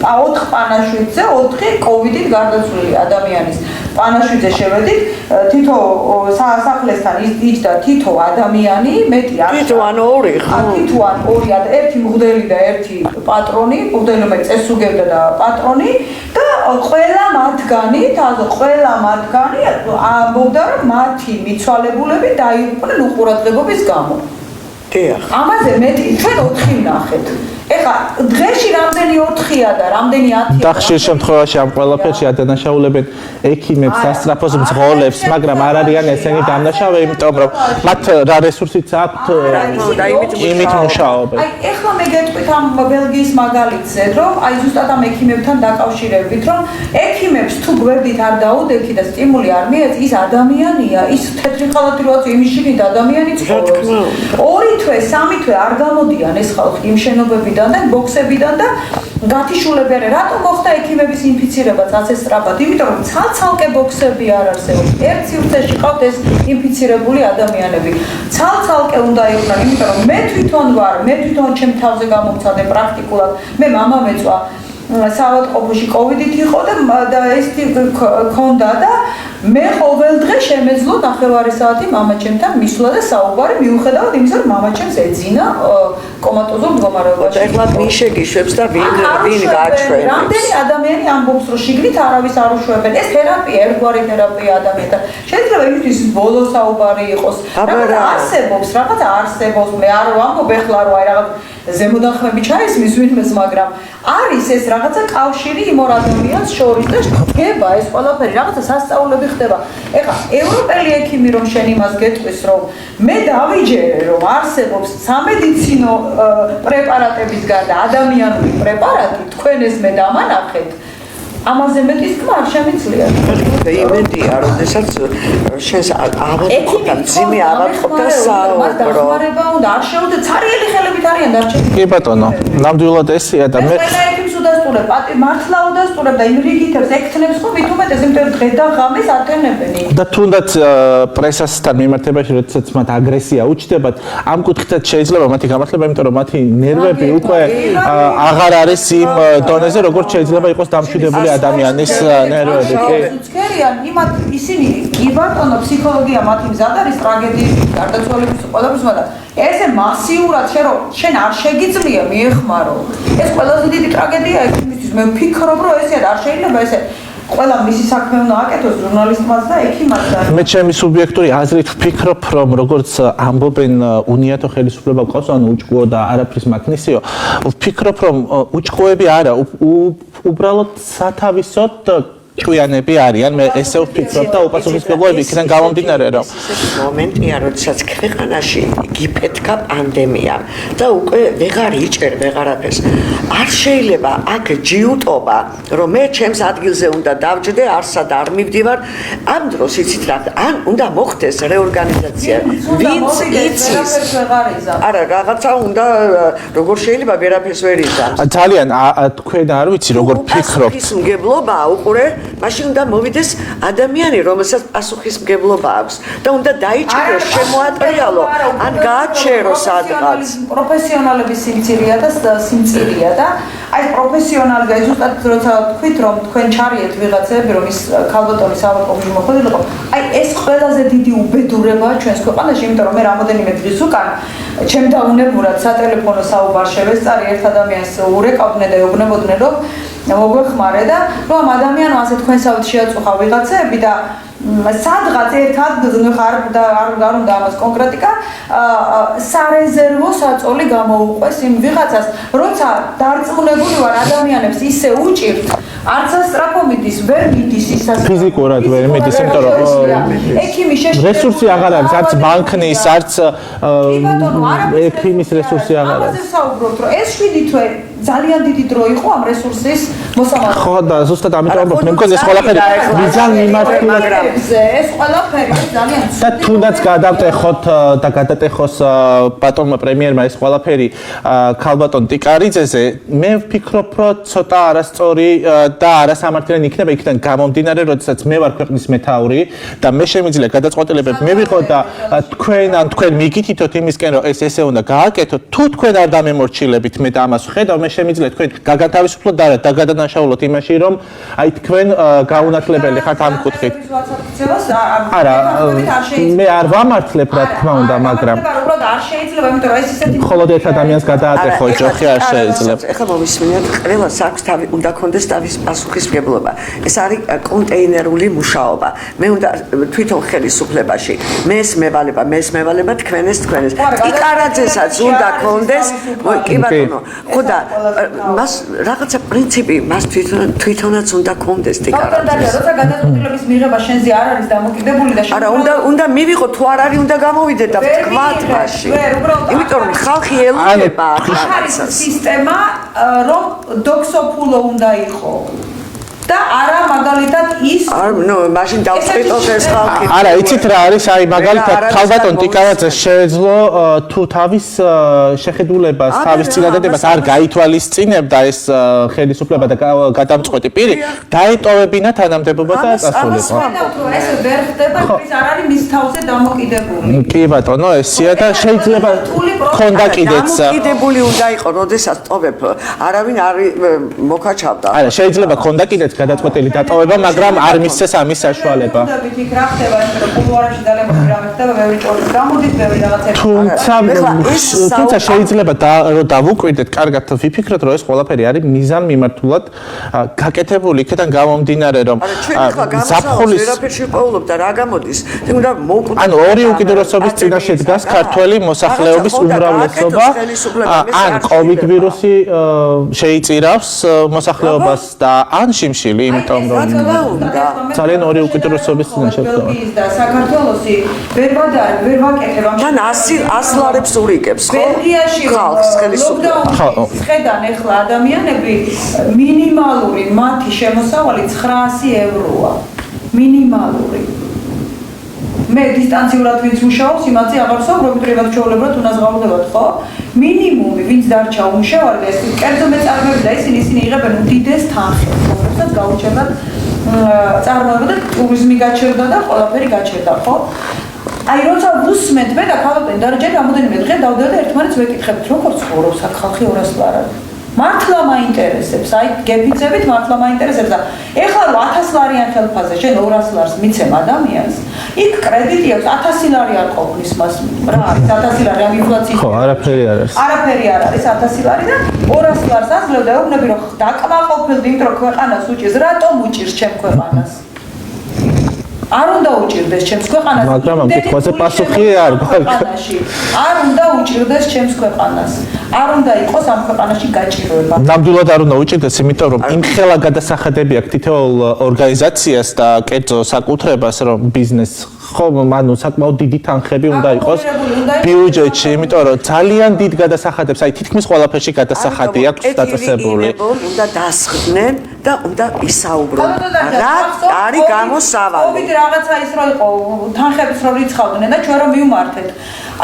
4 პანაშვიდზე 4 კოვიდით გარდაცვლილი ადამიანის პანაშვიდზე შევედით თითო სასახლესთან იჯდა თითო ადამიანი მეტი არ თითო ან 2 ხო თითო ან 2 ერთი მღვდელი და ერთი პატრონი მღვდელი წესუგებდა და პატრონი და ყველა მათგანი ამბობდა რომ მათი მიცვალებულები დაიღუპნენ უყურადღებობის გამო ამაზე მეტი ჩვენ 4 ვნახეთ ეხლა დღეში რამდენი 4-ია და რამდენი 10-ია და ხშირ შემთხვევაში ამ ყველაფერში ადანაშაულებენ ექიმებს, სასწრაფოს მძღოლებს, მაგრამ არ არიან ესენი დამნაშავე, იმიტომ რომ მათ რა რესურსიც აქვთ იმით მუშაობენ. აი ეხლა მე გეტყვით ამ ბელგიის მაგალითზე, რომ აი ზუსტად ამ ექიმებთან დაკავშირებით, რომ ექიმებს თუ გვერდით არ დაუდექი და სტიმული არ მიეც, ის ადამიანია, ის თეთრი ხალათი როაც იმის შიგნით ადამიანი ცხოვრობს. 2 თვე, 3 თვე არ გამოდიან ეს ხალხი იმ შენობებიდან და ბოქსებიდან და გათიშულები არა. რატომ მოხდა ექიმების ინფიცირება ასე სწრაფად? იმიტომ რომ ცალ-ცალკე ბოქსები არ არსებობს. ერთ სივრცეში ყავთ ეს ინფიცირებული ადამიანები. ცალ-ცალკე უნდა იყვნენ, იმიტომ რომ მე თვითონ ჩემ თავზე გამოვცადე პრაქტიკულად. მე მამა მეწვა საავადმყოფოში კოვიდით იყო და ეს ქონდა და მე ყოველ დღე შემეძლო 9 საათი მამაჩემთან მისვლა და საუბარი მიუხედავად იმისა რომ მამაჩემს ეძინა კომატოზურ მდგომარეობაში. ეხლა ვინ შეგიშვებს და ვინ გაჩვენებს? რამდენი ადამიანი ამბობს რომ შიგნით არავის არ უშვებენ. ეს თერაპია, ერთგვარი თერაპია ადამიანთან. შეიძლება იმისთვის ბოლო საუბარი იყოს. რაღაცა არსებობს. მე არ ვამბობ ეხლა რომ აი რაღაც ზემოდანხმები ჩაისმის ვინმეს, მაგრამ არის ეს რაღაცა კავშირი იმ ორ ადამიანს შორის და ხდება ეს ყველაფერი რაღაცა სასწაულები ხდება. ეხლა ევროპელი ექიმი რომ შენ იმას გეტყვის რომ მე დავიჯერე რომ არსებობს სამედიცინო პრეპარატების გარდა ადამიანური პრეპარატი თქვენ ეს მე დამანახეთ ამაზე მეტის თქმა არ შემიძლია. იმედია, როდესაც შენს ავადმყოფთა ძიმე ავადმყოფთა საუბრო. უნდა არ შეუდე ცარიელი ხელებით არიან დარჩენილი. კი ბატონო, ნამდვილად ესეა და მე ყველა ექიმს უდას უდასტურებ, მართლა უდასტურებ და იმ რიგითებს ექთნებს ხო მით უმეტეს იმიტომ დღე და ღამეს ათენებენი. და თუნდაც პრესასთან მიმართებაში, როდესაც მათ აგრესია უჩნდებათ, ამ კუთხითაც შეიძლება მათი გამართლება, იმიტომ რომ მათი ნერვები უკვე აღარ არის იმ დონეზე, როგორც შეიძლება იყოს დამშვიდებული ადამიანის ნერვები. უცქერიან იმათ ისინი კი ბატონო ფსიქოლოგია მათი მზად არის ტრაგედიის გარდაცვალების ყველაფერს, მაგრამ ესე მასიურად შენ არ შეგიძლია მიეხმარო. ეს ყველაზე დიდი ტრაგედიაა იმისთვის. მე ვფიქრობ, რომ ესე არ შეიძლება ესე ყველა მისი საქმე უნდა აკეთოს ჟურნალისტმაც და ექიმაც და მე ჩემი სუბიექტური აზრით ვფიქრობ, რომ როგორც ამბობენ უნიათო ხელისუფლება ყავს, ანუ უჭკუო და არაფრის მაქნისიო, ვფიქრობ, რომ უჭკუები არა, უბრალოდ სათავისოდ ჭკვიანები არიან, მე ესე ვფიქრობ და უპასუხისმგებლოები იქიდან გამომდინარე, რომ ეს მომენტია, როდესაც ქვეყანაში გიფეთქა პანდემია და უკვე ვეღარ იჭერ ვეღარაფერს. არ შეიძლება აქ ჯიუტობა, რომ მე ჩემს ადგილზე უნდა დავჯდე, არსად არ მივდივარ. ამ დროს იცით რა, ან უნდა მოხდეს რეორგანიზაცია. ვინც იცის? არა, რაღაცა უნდა, როგორ შეიძლება ვერაფერს ვერ იზამს. ძალიან თქვენ არ ვიცი როგორ ფიქრობთ. პასუხისმგებლობა უყურე მაშინ უნდა მოვიდეს ადამიანი, რომელსაც პასუხისმგებლობა აქვს და უნდა დაიჭიროს, შემოატრიალო, ან გააჩერო სადღაც. პროფესიონალების სიმცირეა და აი პროფესიონალი და ზუსტად როცა თქვით რომ თქვენ ჩარიეთ ვიღაცები რომ ის ქალბატონის ავადმყოფი მოხდებილიყო, აი ეს ყველაზე დიდი უბედურებაა ჩვენს ქვეყანაში, იმიტომ რომ მე რამოდენიმე დღის უკან ჩემ დაუნებურად სატელეფონო საუბარ შევესწარი ერთ ადამიანს ურეკავდნენ და ეუბნებოდნენ რომ მოგვეხმარე და რომ ამ ადამიანმა ასე თქვენსავით შეაწუხა ვიღაცები და სადღაც ერთ ადგილზე ნუ ხარ და არ უნდა ამას კონკრეტიკა სარეზერვო საწოლი გამოუყვეს იმ ვიღაცას როცა დარწმუნებული ვარ ადამიანებს ისე უჭირთ არც ასტრაფო მიდის ვერ მიდის ისას ფიზიკურად ვერ მიდის იმიტომ რომ ექიმი რესურსი აღარ არის არც ბანკნის არც ექიმის რესურსი აღარ არის ამაზე საუბრობთ რომ ეს 7 თვე ძალიან დიდი დრო იყო ამ რესურსის მოსამართლებლად. ხო და ზუსტად ამიტომ ამბობ მე მგონი ეს ყველაფერი მიზან მიმართულად ეს ყველაფერი ძალიან და თუნდაც გადავტეხოთ და გადატეხოს ბატონმა პრემიერმა ეს ყველაფერი ქალბატონ ტიკარიძეზე მე ვფიქრობ რომ ცოტა არასწორი და არასამართლიანი იქნება იქიდან გამომდინარე როდესაც მე ვარ ქვეყნის მეთაური და მე შემიძლია გადაწყვეტილებები მივიღო და თქვენ მიგითითოთ იმისკენ რომ ეს ესე უნდა გააკეთოთ თუ თქვენ არ დამემორჩილებით მე და ამას ვხედავ მე შემიძლია თქვენ გაგათავისუფლოთ და დაგადანაშაულოთ იმაში რომ აი თქვენ გაუნათლებელი ხართ ამ კუთხით არა მე არ ვამართლებ რა თქმა უნდა მაგრამ უბრალოდ არ შეიძლება იმიტომ რომ ეს ისეთი მხოლოდ ერთ ადამიანს გადაატეხო ჯოხი არ შეიძლება ეხლა მოვისმინოთ ყველას აქვს თავი უნდა კონდეს თავის პასუხისმგებლობა ეს არის კონტეინერული მუშაობა მე უნდა თვითონ ხელისუფლებაში მეს მევალება თქვენეს ტიკარაძესაც უნდა კონდეს კი ბატონო ხო და მას რაღაცა პრინციპი მას თვითონაც უნდა კონდეს ტიკარაძეს როცა გადაწყვეტილების მიღება შენზე არ არის დამოკიდებული და არა უნდა მივიღო თუ არ არის უნდა გამოვიდე და ვთქვათ მაშინ იმიტომ რომ ხალხი ელოდება არის სისტემა რომ დოქსოფულო უნდა იყო და არა მაგალითად ის ნუ მაშინ დავწყვიტოთ ეს ხალხი არა იცით რა არის აი მაგალითად ქალბატონ ტიკარაძეს შეეძლო თუ თავის შეხედულებას თავის წინადადებას არ გაითვალისწინებდა ეს ხელისუფლება და გადამწყვეტი პირი დაეტოვებინა თანამდებობა და წასულიყო ეს ვერ ხდება ის არ არის მის თავზე დამოკიდებული კი ბატონო ესია და შეიძლება ქონდა კიდეც დამოკიდებული უნდა იყო როდესაც ტოვებ არავინ არ მოკაჩავდა არა შეიძლება ქონდა კიდეც გადაწყვეტილი დატოვება, მაგრამ არ მისცეს ამის საშუალება. თუმცა შეიძლება რომ დავუკვირდეთ, კარგად ვიფიქროთ, რომ ეს ყველაფერი არის მიზან მიმართულად გაკეთებული იქიდან გამომდინარე, რომ ზაფხულის ვერაფერში პოულობ და რა გამოდის? უნდა მოვკვდეთ. ანუ ორი უკიდურესობის წინაშე დგას ქართველი მოსახლეობის უმრავლესობა, ან COVID ვირუსი შეიწირავს მოსახლეობას და ან შიმშილი იმიტომ რომ ძალიან ორი უკიდურესობის წინაშე ხდება. და საქართველოსი ვერ ვაკეთებ ამ თან 100 ლარებს ურიგებს ხო? ხალხს ხელისუფლება. ხედან ახლა ადამიანები მინიმალური მათი შემოსავალი 900 ევროა. მინიმალური. მე დისტანციურად ვინც მუშაობს, იმაზე აღარ ვსაუბრობ, რომ პრივატ ჩვეულებრივად უნას გავუდებათ, ხო? მინიმუმი ვინც დარჩა უმუშევარი და ეს კერძო მეწარმეები და ისინი იღებენ უდიდეს თანხებს, რომელსაც გაუჩერდათ წარმოება და ტურიზმი გაჩერდა და ყველაფერი გაჩერდა, ხო? აი როცა ვუსმენთ მე და ქალბატონი დარაჯანი რამოდენიმე დღე დავდევ და ერთმანეთს ვეკითხებთ როგორ ცხოვრობს აქ ხალხი 200 ლარად მართლა მაინტერესებს აი გეფიცებით მართლა მაინტერესებს და ეხლა რომ 1000 ლარიან ხელფასზე შენ 200 ლარს მიცემ ადამიანს იქ კრედიტი აქვს 1000 ლარი არ ყოფნის მას რა არის 1000 ლარი ამ ინფლაციის ხო არაფერი არ არის არაფერი არ არის 1000 ლარი და 200 ლარს აძლევ და ეუბნები რომ დაკმაყოფილდი იმიტომ რომ ქვეყანას უჭირს რატომ უჭირს ჩემ ქვეყანას არ უნდა უჭირდეს ჩემს ქვეყანას მაგრამ ამ კითხვაზე პასუხი არ გვაქვს არ უნდა უჭირდეს ჩემს ქვეყანას არ უნდა იყოს ამ ქვეყანაში გაჭირვება ნამდვილად არ უნდა უჭირდეს იმიტომ რომ იმხელა გადასახადები აქვს თითოეულ ორგანიზაციას და კერძო საკუთრებას რომ ბიზნესს ხო მანუ საკმაოდ დიდი თანხები უნდა იყოს ბიუჯეტში იმიტომ რომ ძალიან დიდ გადასახადებს აი თითქმის ყველაფერში გადასახადი აქვს დაწესებული უნდა დასხდნენ და უნდა ისაუბრონ რა არის გამოსავალი რაღაცა ის რო იყო თანხების რო რიცხავდნენ და ჩვენ რომ მივმართეთ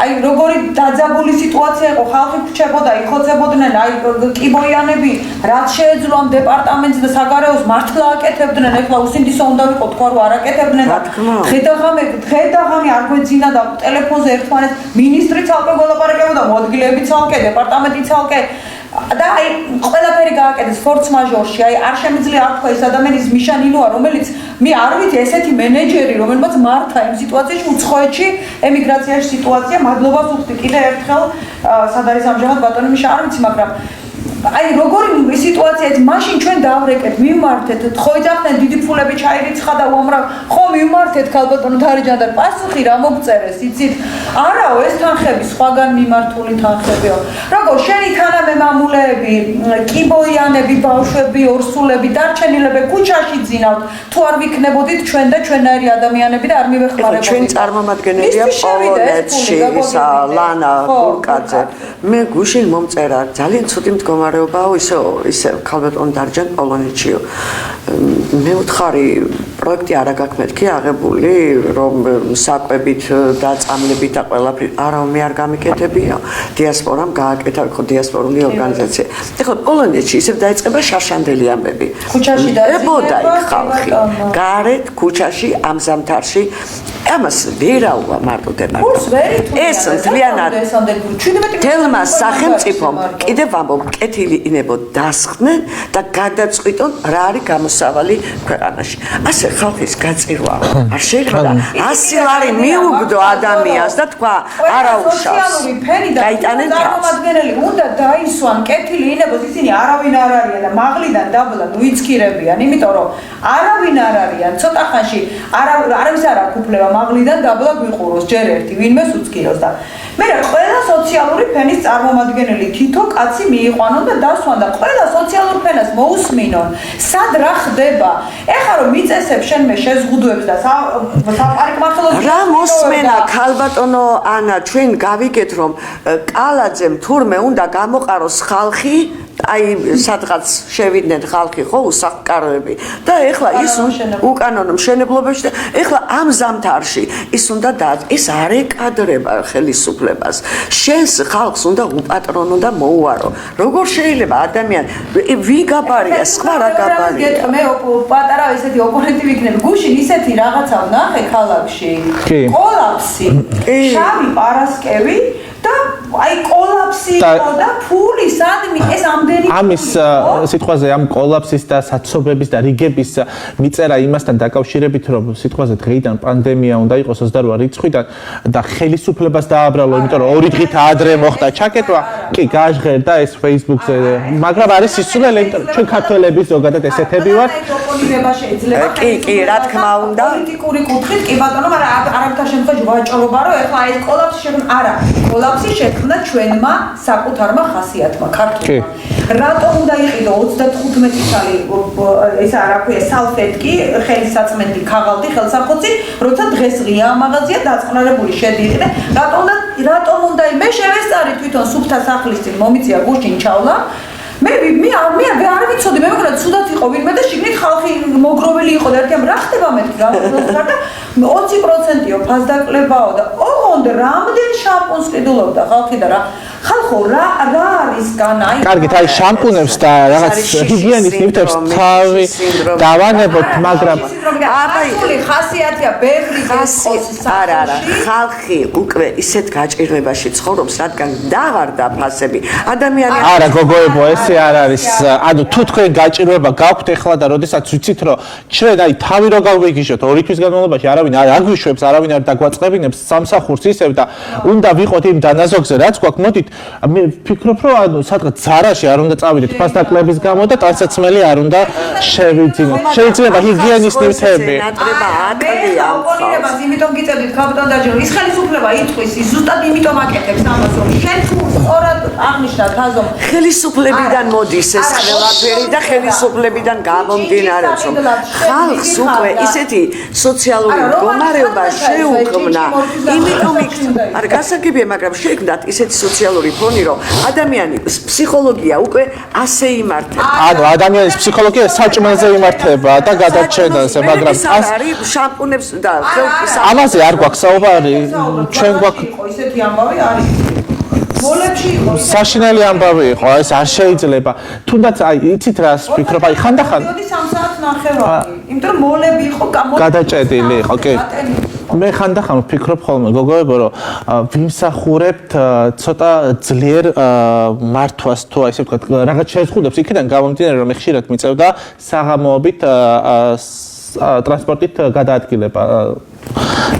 აი როგორი დაძაბული სიტუაცია იყო ხალხი ქრჩებოდა იხოცებოდნენ აი კიბოიანები რაც შეეძლო ამ დეპარტამენტს და საგარეოს მართლა აკეთებდნენ ეხლა უსინდისო უნდა ვიყო თქვა რომ არ აკეთებდნენ დღე-დაღამე არ გვეძინა და ტელეფონზე ერთმანეთს მინისტრი ცალკე გოლაპარაკებოდა მოადგილეები ცალკე დეპარტამენტი ცალკე და აი ყველაფერი გააკეთეს ფორს მაჟორში აი არ შემიძლია არ თქვა ეს ადამიანის მიშანინოა რომელიც მე არ ვიცი ესეთი მენეჯერი რომელმაც მართა იმ სიტუაციაში უცხოეთში ემიგრაციაში სიტუაცია მადლობას უხდი კიდე ერთხელ სად არის ამჟამად ბატონი მიშა არ ვიცი მაგრამ აი როგორი სიტუაციაა მაშინ ჩვენ დავრეკეთ მივმართეთ ხო იძახდნენ დიდი ფულები ჩაირიცხა და უამრავ ხო მივმართეთ ქალბატონო თარიჯან და პასუხი რა მოგწერეს იცით არაო ეს თანხები სხვაგან მიმართული თანხებიო როგორ შენი თანამემამულეები კიბოიანები ბავშვები ორსულები დარჩენილები ქუჩაში ძინავთ თუ არ ვიქნებოდით ჩვენ და ჩვენნაირი ადამიანები და არ მივეხმარებოდით ჩვენ წარმომადგენელია პოლონეთში ისა ლანა გურკაძე მე გუშინ მომწერა ძალიან ცუდი მდგომარეობაა ისე ქალბატონი დარჯან პოლონეთშიო მე ვთხარი პროექტი არა გაქვს მეთქი აღებული რომ საკვებით და წამლებით და ყველაფრით არა მე არ გამიკეთებია დიასპორამ გააკეთა ხო დიასპორული ორგანიზაცია ეხლა პოლონეთში ისევ დაიწყება შარშანდელი ამბები ქუჩაში დაიწყება ხალხი გარეთ ქუჩაში ამ ზამთარში ამას ვერაუვა მარტო დეპარტამენტი ეს მთლიანად თელმა სახელმწიფომ კიდევ ვამბობ კეთილი ინებო დასხდნენ და გადაწყვიტონ რა არის გამოსავალი ქვეყანაში ასე ხალხის გაწირვა არ შეიძლება 100 ლარი მიუგდო ადამიანს და თქვა არა უშავს გაიტანენ წარმომადგენელი უნდა დაისვან კეთილი ინებოს ისინი არავინ არ არიან და მაღლიდან დაბლად უიცქირებიან იმიტომ რომ არავინ არ არიან ცოტა ხანში არავის არ აქვს უფლება მაღლიდან დაბლად ვიყუროს ჯერ ერთი ვინმეს უცქიროს და მე რა ყველა სოციალური ფენის წარმომადგენელი თითო კაცი მიიყვანონ და დასვან და ყველა სოციალურ ფენას მოусმინონ სად რა ხდება ეხლა რომ მიწესებ შენ მე შეზღუდვებს და საპარკმახელოს რა მოსმენა ქალბატონო ანა ჩვენ გავიგეთ რომ კალაძემ თურმე უნდა გამოყაროს ხალხი აი სადღაც შევიდნენ ხალხი ხო უსახკაროები და ეხლა ის უკანონო მშენებლობებში და ეხლა ამ ზამთარში ის უნდა ის არ ეკადრება ხელისუფლებას შენს ხალხს უნდა უპატრონო და მოუარო როგორ შეიძლება ადამიანი ვინ გაბარია სხვა რა გაბარია მე პატარა ესეთი ოპონენტი ვიქნები გუშინ ისეთი რაღაცა ვნახე ქალაქში კოლაფსი შავი პარასკევი და აი კოლაფსი და ფული სადმი ეს ამდენი ამის სიტყვაზე ამ კოლაფსის და საცობების და რიგების მიწერა იმასთან დაკავშირებით რომ სიტყვაზე დღეიდან პანდემია უნდა იყოს 28 რიცხვიდან და ხელისუფლებას დააბრალო იმიტომ რომ 2 დღით ადრე მოხდა ჩაკეტვა კი გაჟღერდა ეს Facebook-ზე მაგრამ არის სისულელე იმიტომ ჩვენ ქართველები ზოგადად ესეთები ვართ ოპონირება შეიძლება კი რა თქმა უნდა პოლიტიკური კუთხით კი ბატონო მაგრამ არამთავარ შემთხვევაში ვაჭრობა რომ ეხლა ეს კოლაფსი შექმნა არა კოლაფსი შექმნა ჩვენმა საკუთარმა ხასიათმა ქართულმა რატომ უნდა იყიდო 35 წელი ეს რა ქვია სალფეტკი ხელისაწმენდი ქაღალდი ხელსაყრელი როცა დღეს ღია მაღაზია დაწყნარებული შედიიყიდე რატომ უნდა მე შევესწარი თვითონ სუფთა სახლის წინ მომიწია გუშინ ჩავლა მე არ ვიცოდი მე მეგონა ცუდად იყო ვინმე და შიგნით ხალხი მოგროვილი იყო და ერთიამ რა ხდება მეთქი რა და 20%-ო ფასდაკლებაო და ოღონდ რამდენ შამპუნს ყიდულობდა ხალხი და ხალხო რა არის განაი კარგით, აი შამპუნებს და რაღაც ჰიგიენის ნივთებს თავი დავანებოთ, მაგრამ აბა ხასიათია ბევრი არა, ხალხი უკვე ისეთ გაჭირვებაში ცხოვრობს, რადგან დავარდა ფასები. ადამიანი არა გოგოებო, ესე არ არის. ანუ თუ თქვენ გაჭირვება გაქვთ ეხლა და როდესაც ვიცით რომ ჩვენ აი თავი რო გავიგიშოთ 2 თვის განმავლობაში არავინ არ აგვიშვებს, არავინ არ დაგვაწყებინებს სამსახურს ისევ და უნდა ვიყოთ იმ დანაზოგზე, რაც გვაქვს. მოდით მე ვფიქრობ რომ ანუ სადღაც ზარაში არ უნდა წავიდეთ ფასდაკლების გამო და ტანსაცმელი არ უნდა შევიძინოთ. შეიძლება ჰიგიენის ნივთები. ნატრება აკლია ოპონირებას, იმიტომ გიწევდით კაპიტან დაჯერო, ის ხელისუფლება იტყვის, ის ზუსტად იმიტომ აკეთებს ამას, რომ შენ თუ სწორად აღნიშნა თაზომ ხელისუფლებიდან მოდის ეს ყველაფერი და ხელისუფლებიდან გამომდინარეობს რომ ხალხს უკვე ისეთი სოციალური მდგომარეობა შეუქმნა, იმიტომ არ გასაგებია, მაგრამ შექმნათ ისეთი სოციალური ფონი, რომ ადამიანის ფსიქოლოგია უკვე ასე იმართება. ანუ ადამიანის ფსიქოლოგია საჭმელზე იმართება და გადარჩენაზე, მაგრამ არის შამპუნებს და ხელფის ამაზე არ გვაქვს საუბარი. ჩვენ გვაქვს ისეთი ამბავი არის. მოლებში იყო საშინელი ამბავი იყო, ეს არ შეიძლება. თუნდაც აი იცით რას ვფიქრობ, აი ხანდახან მოდი 3 საათს ნახევარი. იმიტომ რომ მოლები იყო გადაჭედილი იყო, კი. მე ხანდახან ვფიქრობ ხოლმე გოგოებო, რომ ვიმსახურებთ ცოტა ძლიერ მართვას თუ ასე ვთქვათ, რაღაც შეზღუდებს იქიდან გამომდინარე, რომ ხშირად მიწევდა საღამოობით ტრანსპორტით გადაადგილება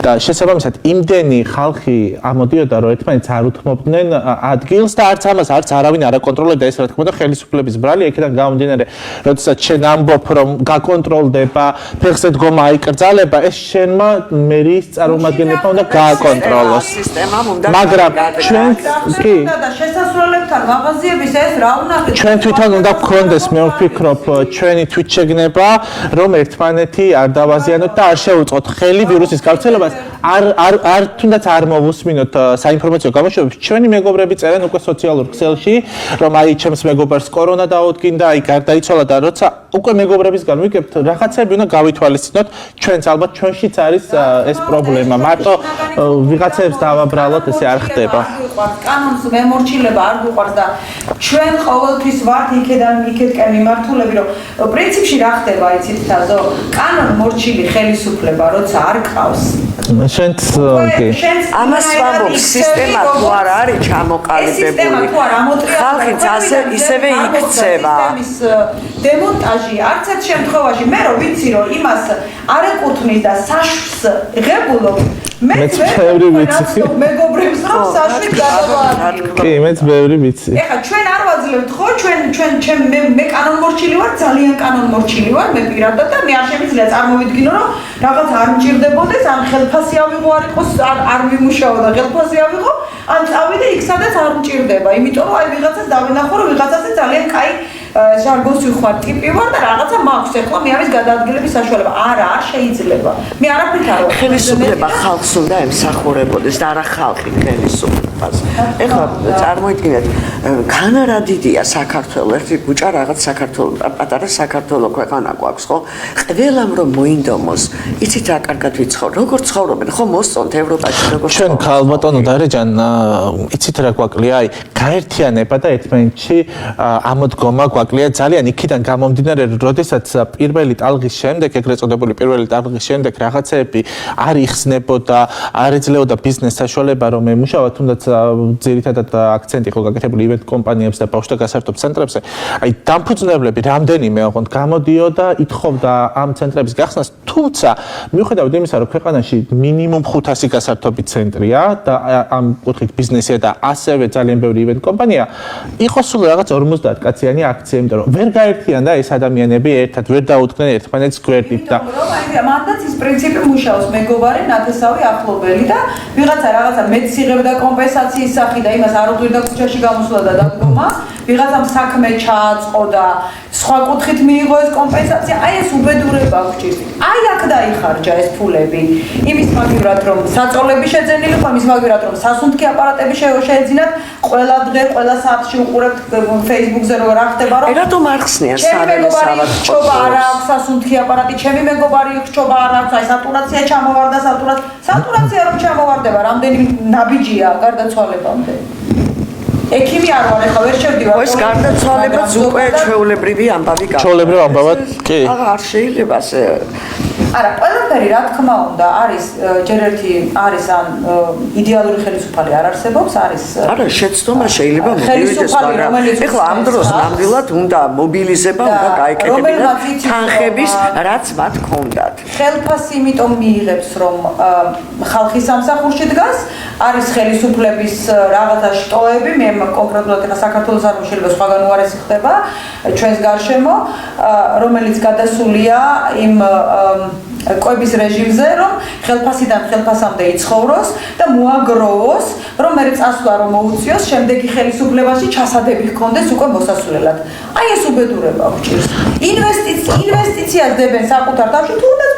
და შესაბამისად იმდენი ხალხი ამოდიოდა რომ ერთმანეთს არ უთმობდნენ ადგილს და არც ამას არც არავინ არ აკონტროლებდა ეს რა თქმა უნდა ხელისუფლების ბრალი იქიდან გამომდინარე როდესაც შენ ამბობ რომ გაკონტროლდება ფეხზე დგომა აიკრძალება ეს შენმა მერის წარმომადგენლებმა უნდა გააკონტროლოს მაგრამ ჩვენ კი და შესასრულებთან მაღაზიების ეს რა უნახეთ ჩვენ თვითონ უნდა გქონდეს მე ვფიქრობ ჩვენი თვითშეგნება რომ ერთმანეთი არ დავაზიანოთ და არ შევუწყოთ ხელი ვირუსის გავრცელებას არ თუნდაც არ მოვუსმინოთ საინფორმაციო გამოშვებებს ჩვენი მეგობრები წერენ უკვე სოციალურ ქსელში რომ აი ჩემს მეგობარს კორონა დაუდგინდა აი გარდაიცვალა და როცა უკვე მეგობრებისგან ვიგებთ რაღაცები უნდა გავითვალისწინოთ ჩვენც ალბათ ჩვენშიც არის ეს პრობლემა მარტო ვიღაცებს დავაბრალოთ ესე არ ხდება კანონს მემორჩილება არ გვიყვარს და ჩვენ ყოველთვის ვართ იქედან იქეთკენ მიმართულები რომ პრინციპში რა ხდება იცით თაზო კანონ მორჩილი ხელისუფლება როცა არ ყავს შენც კი ამას ვამბობ სისტემა თუ არ არის ჩამოყალიბებული ხალხი ისევე იქცევა დემონტაჟი არც ერთ შემთხვევაში მე რო ვიცი რომ იმას არ ეკუთვნის და საშს ღებულობ მეც ბევრი ვიცი მეგობრებს რომ საშვი გადავაადგილო კი მეც ბევრი ვიცი ეხლა ჩვენ არ ვაძლევთ ხო ჩვენ მე კანონმორჩილი ვარ ძალიან კანონმორჩილი ვარ მე პირადად და მე არ შემიძლია წარმოვიდგინო რომ რაღაც არ მჭირდებოდეს ან ხელფასი ავიღო არ იყოს არ მიმუშაო და ხელფასი ავიღო ან წავიდე იქ სადაც არ მჭირდება იმიტომ რომ აი ვიღაცას დავინახო რომ ვიღაცაზე ძალიან კაი ჟარგონს ვიხوار ტიპი ვარ და რაღაცა მაქვს ეხლა მე არის გადაადგილების საშუალება არა არ შეიძლება მე არაფრით არ ვარ ხელისუფლება ხალხს უნდა ემსახურებოდეს და არა ხალხი ხელისუფლებას ეხლა წარმოიდგინეთ განარა დიდია საქართველოს ერთი ბუჭა რაღაც საქართველოს პატარა საქართველოს ქვეყანა გვაქვს ხო ყველამ რომ მოინდომოს იცით რა კარგად ვიცხოვ როგორ ცხოვრობენ ხო მოსწონთ ევროპაში როგორ ჩვენ ქალბატონო დარეჯან იცით რა გვაკლია აი გაერთიანება და ერთმანეთში ამოდგომა გვაკლია ძალიან იქიდან გამომდინარე როდესაც პირველი ტალღის შემდეგ ეგრეთ წოდებული პირველი ტალღის შემდეგ რაღაცეები არ იხსნებოდა არ ეძლეოდა ბიზნეს საშუალება რომ ემუშავა თუნდაც ძირითადად აქცენტი იყო გაკეთებული ივენტ კომპანიებს და ბავშვთა გასართობ ცენტრებზე აი დამფუძნებლები რამდენიმე ოღონდ გამოდიოდა ითხოვდა ამ ცენტრების გახსნას თუმცა მიუხედავად იმისა რომ ქვეყანაში მინიმუმ 500 გასართობი ცენტრია და ამ კუთხით ბიზნესია და ასევე ძალიან ბევრი ივენტ კომპანია იყო სულ რაღაც 50 კაციანი აქცია იმიტომ რომ ვერ გაერთიანდა ეს ადამიანები ერთად ვერ დაუდგნენ ერთმანეთს გვერდით და მანდაც ის პრინციპი მუშაობს მეგობარი ნათესავი ახლობელი და ვიღაცა რაღაცა მეც იღებდა კომპენსაციის სახით და იმას არ უძვირდა ქუჩაში გამოსვლა და დადგომა ვიღაცამ საქმე ჩააწყო და სხვა კუთხით მიიღო ეს კომპენსაცია აი ეს უბედურება გვჭირს აი აქ დაიხარჯა ეს ფულები იმის მაგივრად რომ საწოლები შეძენილი ხო იმის მაგივრად რომ სასუნთქი აპარატები შეეძინათ ყველა დღე ყველა საათში უყურებთ Facebook-ზე რომ რა ხდება რომ რატომ არ ხსნიან სარესავად ხდება არა აქვს სასუნთქი აპარატი ჩემი მეგობარი ხდება არა აქვს აი სატურაცია ჩამოვარდა სატურაცია რომ ჩამოვარდება რამდენი ნაბიჯია გარდაცვალებამდე ექიმი არ ვარ, ეხლა ვერ შევდივარ. ეს გარდაცვალებაც უკვე ჩვეულებრივი ამბავი გახდა. ჩვეულებრივ ამბავად კი. არ შეიძლება ასე. არა, ყველაფერი რა თქმა უნდა არის ჯერ ერთი არის ან იდეალური ხელისუფალი არ არსებობს, არის არა, შეცდომა შეიძლება მოვიდეს, მაგრამ ეხლა ამ დროს ნამდვილად უნდა მობილიზება, უნდა გაეკეთებინათ თანხების, რაც მათ ჰქონდათ. ხელფასი იმიტომ მიიღებს, რომ ხალხის სამსახურში დგას, არის ხელისუფლების რაღაცა შტოები, მე კონკრეტულად ეხლა საქართველოს არ შეიძლება სხვაგან უარესი ხდება ჩვენს გარშემო, რომელიც გადასულია იმ კვების რეჟიმზე, რომ ხელფასიდან ხელფასამდე იცხოვროს და მოაგროვოს, რომ მე წასვლა რომ მოუწიოს, შემდეგი ხელისუფლებაში ჩასადები ჰქონდეს უკვე მოსასვლელად. აი ეს უბედურება გვჭირს. ინვესტიციას დებენ საკუთარ თავში, თუნდაც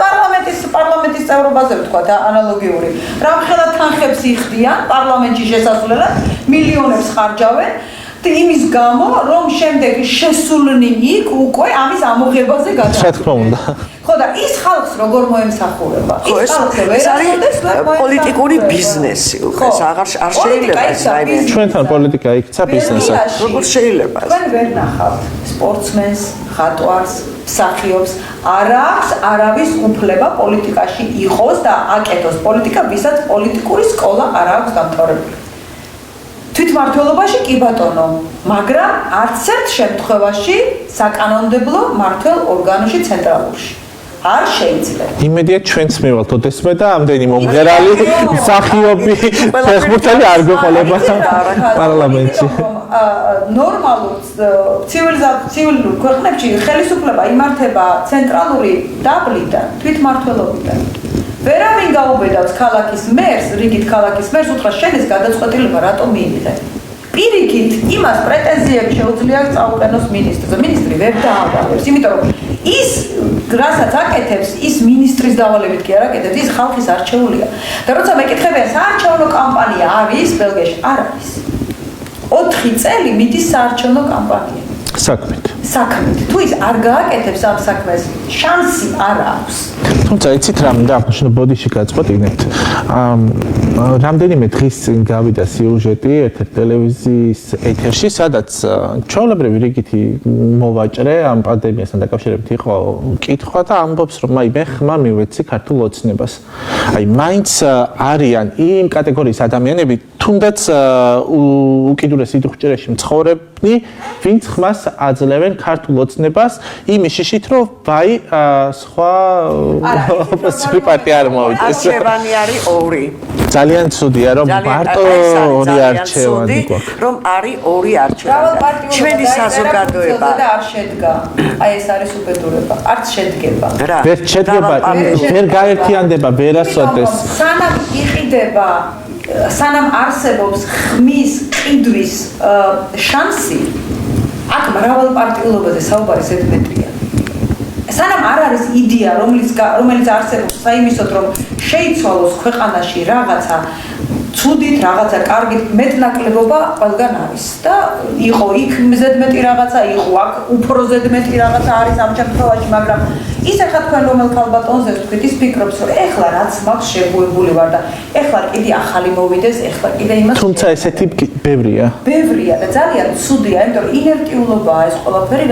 პარლამენტის წევრობაზე ვთქვათ ანალოგიური. რამხელა თანხებს იხდიან პარლამენტში შესასვლელად, მილიონებს ხარჯავენ. იმის გამო, რომ შემდეგ შესულნი იქ უკვე ამის ამოღებაზე გადაიყვნენ. რა თქმა უნდა. ხო და ის ხალხს როგორ მოემსახურება? ეს არის პოლიტიკური ბიზნესი უკვე, არ შეიძლება ეს რაიმე. ჩვენთან პოლიტიკა იქცა ბიზნესად. როგორ შეიძლება? თქვენ ვერ ნახავთ სპორტსმენს, ხატვარს, მსახიობს, არ აქვს არავის უფლება პოლიტიკაში იყოს და აკეთოს პოლიტიკა, ვისაც პოლიტიკური სკოლა არ აქვს დამთავრებული. თვითმმართველობაში კი ბატონო, მაგრამ არც ერთ შემთხვევაში საკანონმდებლო მმართველ ორგანოში ცენტრალურში. არ შეიძლება. იმედია ჩვენც მივალთ ოდესმე და ამდენი მომღერალი მსახიობი ფეხბურთელი არ გვეყოლება პარლამენტში. ნორმალურ ცივილიზაციურ ქვეყნებში ხელისუფლება იმართება ცენტრალური დაბლიდან, თვითმმართველობიდან. ვერავინ გაუბედავს ქალაქის მერს, რიგით ქალაქის მერს, უთხრა შენ ეს გადაწყვეტილება რატომ მიიღე? პირიქით იმას პრეტენზიები შეუძლია წაუყენოს მინისტრზე. მინისტრი ვერ დაავალებს, იმიტომ რომ ის რასაც აკეთებს, ის მინისტრის დავალებით კი არ აკეთებს, ის ხალხის არჩეულია. და როცა მეკითხებიან, საარჩევნო კამპანია არის ბელგიაში? არ არის. 4 წელი მიდის საარჩევნო კამპანია. საქმით. თუ ის არ გააკეთებს ამ საქმეს, შანსი არ აქვს. თუმცა იცით რა მინდა ახლა ბოდიში გაწყვეტინეთ. რამდენიმე დღის წინ გავიდა სიუჟეტი ერთ-ერთ ტელევიზიის ეთერში, სადაც ჩვეულებრივი რიგითი მოვაჭრე ამ პანდემიასთან დაკავშირებით იყო კითხვა და ამბობს, რომ აი მე ხმა მივეცი ქართულ ოცნებას. აი მაინც არიან იმ კატეგორიის ადამიანები, თუნდაც უკიდურეს სიძულვილეში მცხოვრებნი, ვინც ხმას აძლევენ ქართულ ოცნებას იმის შიშით, რომ ვაი სხვა ოპოზიციური პარტია არ მოვიდეს. არჩევანი არის 2. ძალიან ცუდია, რომ მარტო 2 არჩევანი გვაქვს. რომ არის 2 არჩევანი. ჩვენი საზოგადოება არ შედგა. აი ეს არის უბედურება. არც შედგება. ვერ შედგება, ვერ გაერთიანდება, ვერასოდეს. სანამ იყიდება სანამ არსებობს ხმის ყიდვის შანსი, აქ მრავალპარტიულობაზე საუბარი ზედმეტია. სანამ არ არის იდეა, რომელიც არსებობს საიმისოდ, რომ შეიცვალოს ქვეყანაში რაღაცა ცუდით, რაღაცა კარგით, მეტნაკლებობა ყველგან არის და იყო იქ ზედმეტი რაღაცა, იყო აქ უფრო ზედმეტი რაღაცა არის ამ შემთხვევაში, მაგრამ ის ახლა თქვენ რომელ ქალბატონზე ვთქვით, ის ფიქრობს, რომ ეხლა რაც მაქვს შეგუებული ვარ და ეხლა კიდე ახალი მოვიდეს, ეხლა კიდე იმას. თუმცა ესეთი ბევრია. ბევრია და ძალიან ცუდია, იმიტომ რომ ინერტიულობაა ეს ყველაფერი,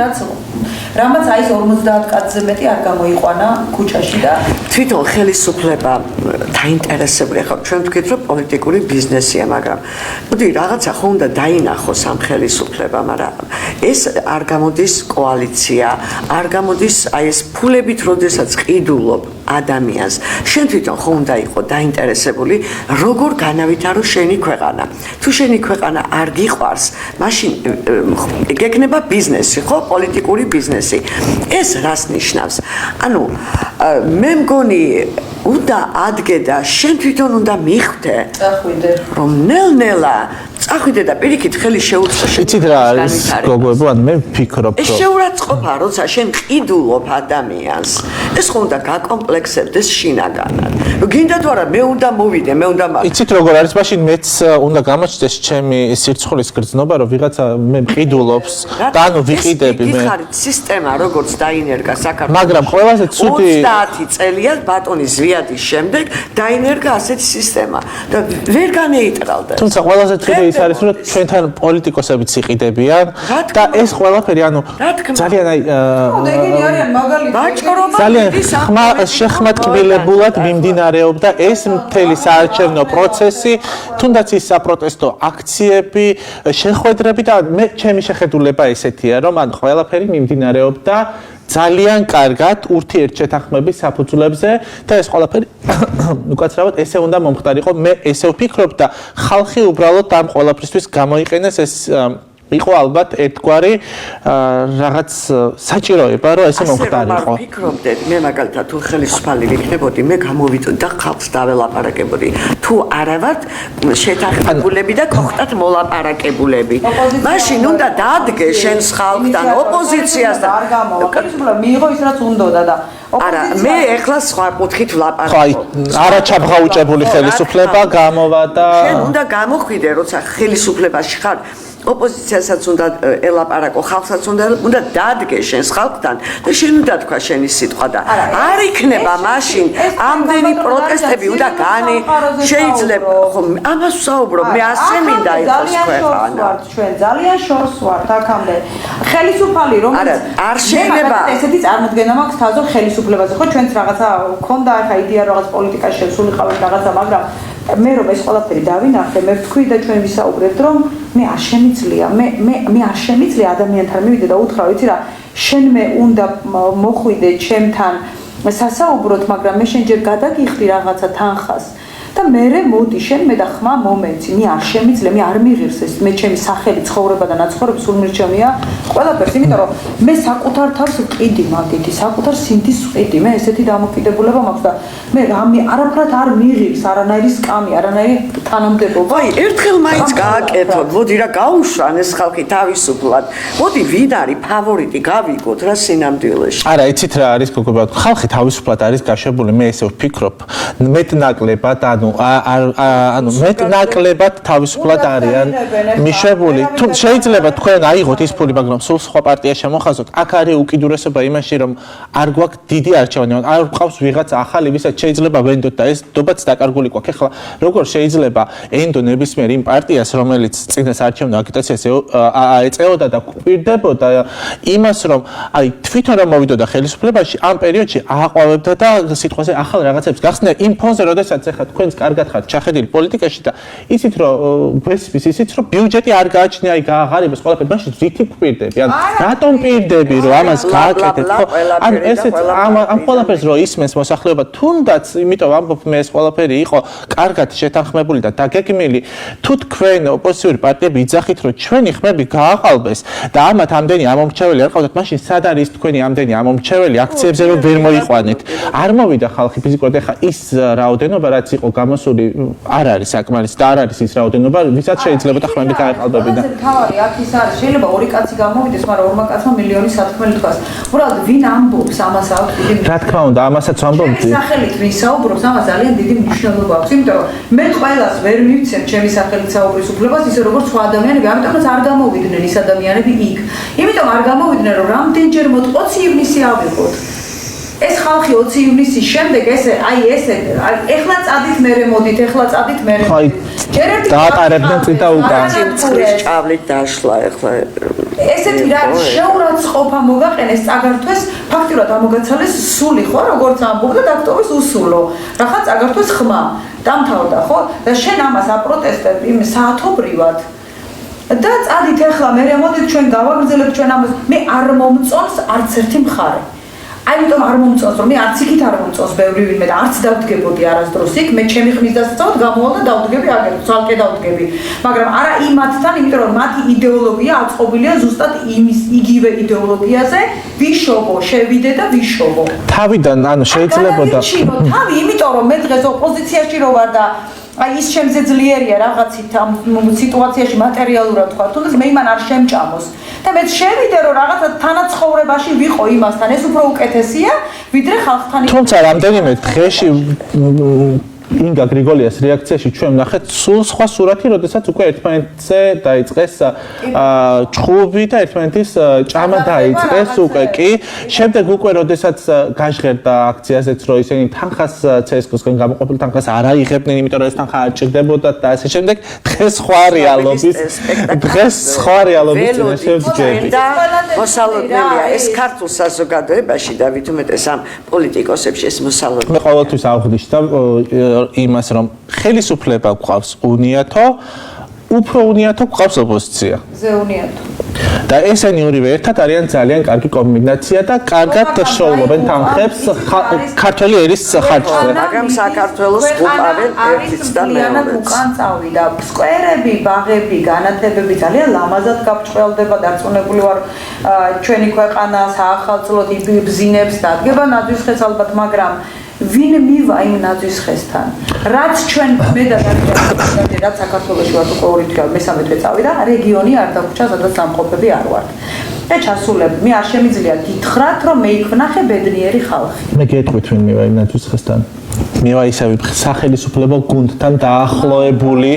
რამაც აი 50 კაცზე მეტი არ გამოიყვანა ქუჩაში და თვითონ ხელისუფლება დაინტერესებული, ახლა ჩვენ ვთქვით, რომ პოლიტიკური ბიზნესია, მაგრამ მოდი რაღაცა ხო უნდა დაინახოს ამ ხელისუფლებამ, მაგრამ ეს არ გამოდის კოალიცია, არ გამოდის აი ეს ფულებით, როდესაც ყიდულობ ადამიანს. შენ თვითონ ხო უნდა იყო დაინტერესებული, როგორ განავითარო შენი ქვეყანა. თუ შენი ქვეყანა არ გიყვარს, მაშინ გეკნება ბიზნესი, ხო, პოლიტიკური ბიზნესი. ეს რას ნიშნავს? ანუ მე მგონი უნდა ადგე და შენ თვითონ უნდა მიხვდე, წახვიდე, რომ ნელ-ნელა წახვიდე და პირიქით ხელი შეუწყო. იცით რა არის გოგოებო, ან მე ვფიქრობ, ეს შეურაცხყოფა, როცა შენ ყიდულობ ადამიანს, ეს ხო უნდა გაკომპლექსებდეს შინაგანად. გინდა თუ არა, მე უნდა მოვიდე, მე უნდა იცით როგორ არის, მაშინ მეც უნდა გამოჩნდეს ჩემი სირცხულის გრძნობა, რომ ვიღაცა მე მყიდულობს და ანუ ვიყიდები მე. გიხარით სისტემა როგორც დაინერგა საქართველოს. მაგრამ ყველაზე ცუდი 30 წელია ბატონი ზვიადის შემდეგ დაინერგა ასეთი სისტემა და ვერ განეიტრალდა. თუმცა ყველაზე ცუდი ის არის რომ ჩვენთან პოლიტიკოსებიც იყიდებიან და ეს ყველაფერი ანუ ძალიან აი ძალიან შეხმატკილებულად მიმდინარეობდა ეს მთელი საარჩევნო პროცესი, თუნდაც ის საპროტესტო აქციები, შეხვედრები და მე ჩემი შეხედულება ესეთია, რომ ან ყველაფერი მიმდინარეობდა ძალიან კარგად ურთიერთშეთანხმების საფუძვლებზე და ეს ყველაფერი უკაცრავად ესე უნდა მომხდარიყო. მე ესე ვფიქრობ და ხალხი უბრალოდ ამ ყველაფრისთვის გამოიყენეს ეს იყო ალბათ ერთგვარი რაღაც საჭიროება, რომ ესე მომხდარიყო. ვფიქრობდეთ, მე მაგალითად თუ ხელისუფალი ვიქნებოდი, მე გამოვიწვი და ხალხს დაველაპარაკებოდი. თუ არა ვართ შეთანხმებულები და გოხტათ მოლაპარაკებულები. მაშინ უნდა დადგე შენს ხალხთან ოპოზიციასთან. არ გამოვა. ხელისუფლება მიიღო ის რაც უნდოდა და არა, მე ეხლა სხვა კუთხით ვლაპარაკობ. აი, არაჩაბღაუჭებული ხელისუფლება გამოვა და შენ უნდა გამოხვიდე, როცა ხელისუფლებაში ხარ. ოპოზიციასაც უნდა ელაპარაკო, ხალხსაც უნდა დადგე შენს ხალხთან და შენ უნდა თქვა შენი სიტყვა და არ იქნება მაშინ ამდენი პროტესტები უნდა განი შეიძლება ხო ამას ვსაუბრობ მე ასე მინდა იყოს ქვეყანა ჩვენ ძალიან შორს ვართ აქამდე ხელისუფალი რომელიც არ შეიძლება ესეთი წარმოდგენა მაქვს თავზე ხელისუფლებაზე ხო ჩვენც რაღაცა ქონდა ახლა იდეა რაღაც პოლიტიკაში შესულიყავით რაღაცა მაგრამ მე რომ ეს ყველაფერი დავინახე მე ვთქვი და ჩვენ ვისაუბრებთ რომ მე არ შემიძლია მე არ შემიძლია ადამიანთან მივიდე და უთხრა ვიცი რა შენ მე უნდა მოხვიდე ჩემთან სასაუბროთ მაგრამ მე შენ ჯერ გადაგიხდი რაღაცა თანხას და მე მოდი შენ მე და ხმა მომეცი მე არ შემიძლია მე არ მიღირს ეს მე ჩემი სახელი ცხოვრება და ნაცხოვრება სულ მირჩევია ყველაფერს იმიტომ რომ მე საკუთარ თავს ვყიდი მაგითი საკუთარ სინთის ვყიდი მე ესეთი დამოკიდებულება მაქვს და მე რამე არაფრად არ მიღირს არანაირი სკამი არანაირი თანამდებობა აი ერთხელ მაინც გააკეთოთ მოდი რა გაუშვან ეს ხალხი თავისუფლად მოდი ვინ არის ფავორიტი გავიგოთ რა სინამდვილეში არა იცით რა არის გოგო ხალხი თავისუფლად არის გაშვებული მე ესე ვფიქრობ მეტნაკლებად ანუ მეტნაკლებად თავისუფლად არიან მიშვებული თუ შეიძლება თქვენ აიღოთ ის ფული მაგრამ სულ სხვა პარტია შემოხაზოთ აქ არის უკიდურესობა იმაში რომ არ გვაქვს დიდი არჩევანი არ გვყავს ვიღაც ახალი ვისაც შეიძლება ვენდოთ და ეს დობაც დაკარგული გვაქვს ეხლა როგორ შეიძლება ენდო ნებისმიერ იმ პარტიას რომელიც წინას არჩევნო აგიტაციას ეწეოდა და გვპირდებოდა იმას რომ აი თვითონ რომ მოვიდოდა ხელისუფლებაში ამ პერიოდში ააყვავებდა და სიტყვაზე ახალ რაღაცებს გახსნა იმ ფონზე როდესაც ეხლა თქვენს კარგად ხართ ჩახედილი პოლიტიკაში და ისიც რომ ვესმის ისიც რომ ბიუჯეტი არ გააჩნია აი გააღარიბეს ყველაფერი მაშინ ვითი გვპირდები ან რატომ პირდები რომ ამას გააკეთეთ ხო ან ესეც ამ ყველაფერს რომ ისმენს მოსახლეობა თუნდაც იმიტომ ამბობ მე ეს ყველაფერი იყო კარგად შეთანხმებული და დაგეგმილი თუ თქვენ ოპოზიციური პარტიები იძახით რომ ჩვენი ხმები გააყალბეს და ამათ ამდენი ამომრჩეველი არ ყავდათ მაშინ სად არის თქვენი ამდენი ამომრჩეველი აქციებზე რომ ვერ მოიყვანეთ არ მოვიდა ხალხი ფიზიკურად ეხა ის რაოდენობა რაც იყო გამოსული არ არის საკმარისი და არ არის ის რაოდენობა ვისაც შეიძლება და ხმები გააყალბებინა თავარი აქ ის არის შეიძლება ორი კაცი გამოვიდეს მაგრამ ორმა კაცმა მილიონი სათქმელი თქვას უბრალოდ ვინ ამბობს ამას აქვს დიდი რა თქმა უნდა ამასაც ვამბობდი სახელით ვინ საუბრობს ამას ძალიან დიდი მნიშვნელობა აქვს იმიტომ რომ მე ყველას ვერ მივცემ ჩემი სახელით საუბრის უფლებას ისე როგორც სხვა ადამიანები ამიტომაც არ გამოვიდნენ ის ადამიანები იქ იმიტომ არ გამოვიდნენ რომ რამდენჯერ მოტყვა 20 ივნისი ავიღოთ ეს ხალხი 20 ივნისის შემდეგ ესე ეხლა წადით მერე მოდით ეხლა წადით მერე ჯერ ერთი დაატარებდნენ წინა უკან წყლის ჭავლით დაშლა ეხლა ესეთი რა შეურაცხყოფა მოგაყენეს წაგართვეს ფაქტიურად ამოგაცალეს სული ხო როგორც ამბობდა დაქტორის უსულო რახა წაგართვეს ხმა დამთავრდა ხო და შენ ამას აპროტესტებ იმ საათობრივად და წადით ეხლა მერე მოდით ჩვენ გავაგრძელებთ ჩვენ ამას მე არ მომწონს არც ერთი მხარე ამიტომ არ მომწონს რომ მე არც იქით არ მომწონს ბევრი ვინმე და არც დავდგებოდი არასდროს იქ მე ჩემი ხმის დასაცავად გამოვალ და დავდგები აგერ ცალკე დავდგები მაგრამ არა იმათთან იმიტომ რომ მათი იდეოლოგია აწყობილია ზუსტად იმის იგივე იდეოლოგიაზე ვიშოვო შევიდე და ვიშოვო თავიდან ანუ შეიძლება და თავი იმიტომ რომ მე დღეს ოპოზიციაში რო ვარ და აი ის შემზე ძლიერია რაღაცით ამ სიტუაციაში მატერიალურად თქვა თუნდაც მე იმან არ შემჭამოს და მე შევიდე რომ რაღაცა თანაცხოვრებაში ვიყო იმასთან ეს უფრო უკეთესია ვიდრე ხალხთან თუმცა რამდენიმე დღეში ინგა გრიგოლიას რეაქციაში ჩვენ ვნახეთ სულ სხვა სურათი, როდესაც უკვე ერთმანეთზე დაიწყეს ჭხუბი და ერთმანეთის ჭამა დაიწყეს უკვე კი. შემდეგ უკვე როდესაც გაჟღერდა აქციაზეც, რომ ისინი თანხას CSKA-სგან გამოყოფილ თანხას არ აიღებდნენ, იმიტომ რომ ეს თანხა არ ჭირდებოდათ და ასე შემდეგ. დღეს სხვა რეალობის წინაშე ვდგები. მოსალოდნელია ეს ქართულ საზოგადოებაში და ვით უმეტეს ამ პოლიტიკოსებში ეს მოსალოდნელია. მე ყოველთვის აღვნიშნავ იმას, რომ ხელისუფლება გვყავს უნიათო, უფრო უნიათო გვყავს ოპოზიცია. ზეუნიათო. და ესენი ორივე ერთად არიან ძალიან კარგი კომბინაცია და კარგად შოულობენ თანხებს ქართული ერის ხარჯზე. მაგრამ საქართველოს უყარენ ერთიც და მეორეც. უკან წავიდა. სკვერები, ბაღები, განათებები ძალიან ლამაზად გაფრთხილდება, დარწმუნებული ვარ ჩვენი ქვეყანა საახალწლოდ იბზინებს და დგება ნაძვის ხეს ალბათ, მაგრამ ვინ მივა იმ ნაძვის ხესთან? რაც ჩვენ მე და რაც საქართველოში ვართ უკვე 2 თვე, მესამე თვე წავიდა, რეგიონი არ დაგვრჩა, სადაც სამყოფები არ ვართ. და ჩასულები, მე არ შემიძლია გითხრათ, რომ მე იქ ვნახე ბედნიერი ხალხი. მე გეტყვით ვინ მივა იმ ნაძვის ხესთან. მივა ისევ სახელისუფლებო გუნდთან დაახლოებული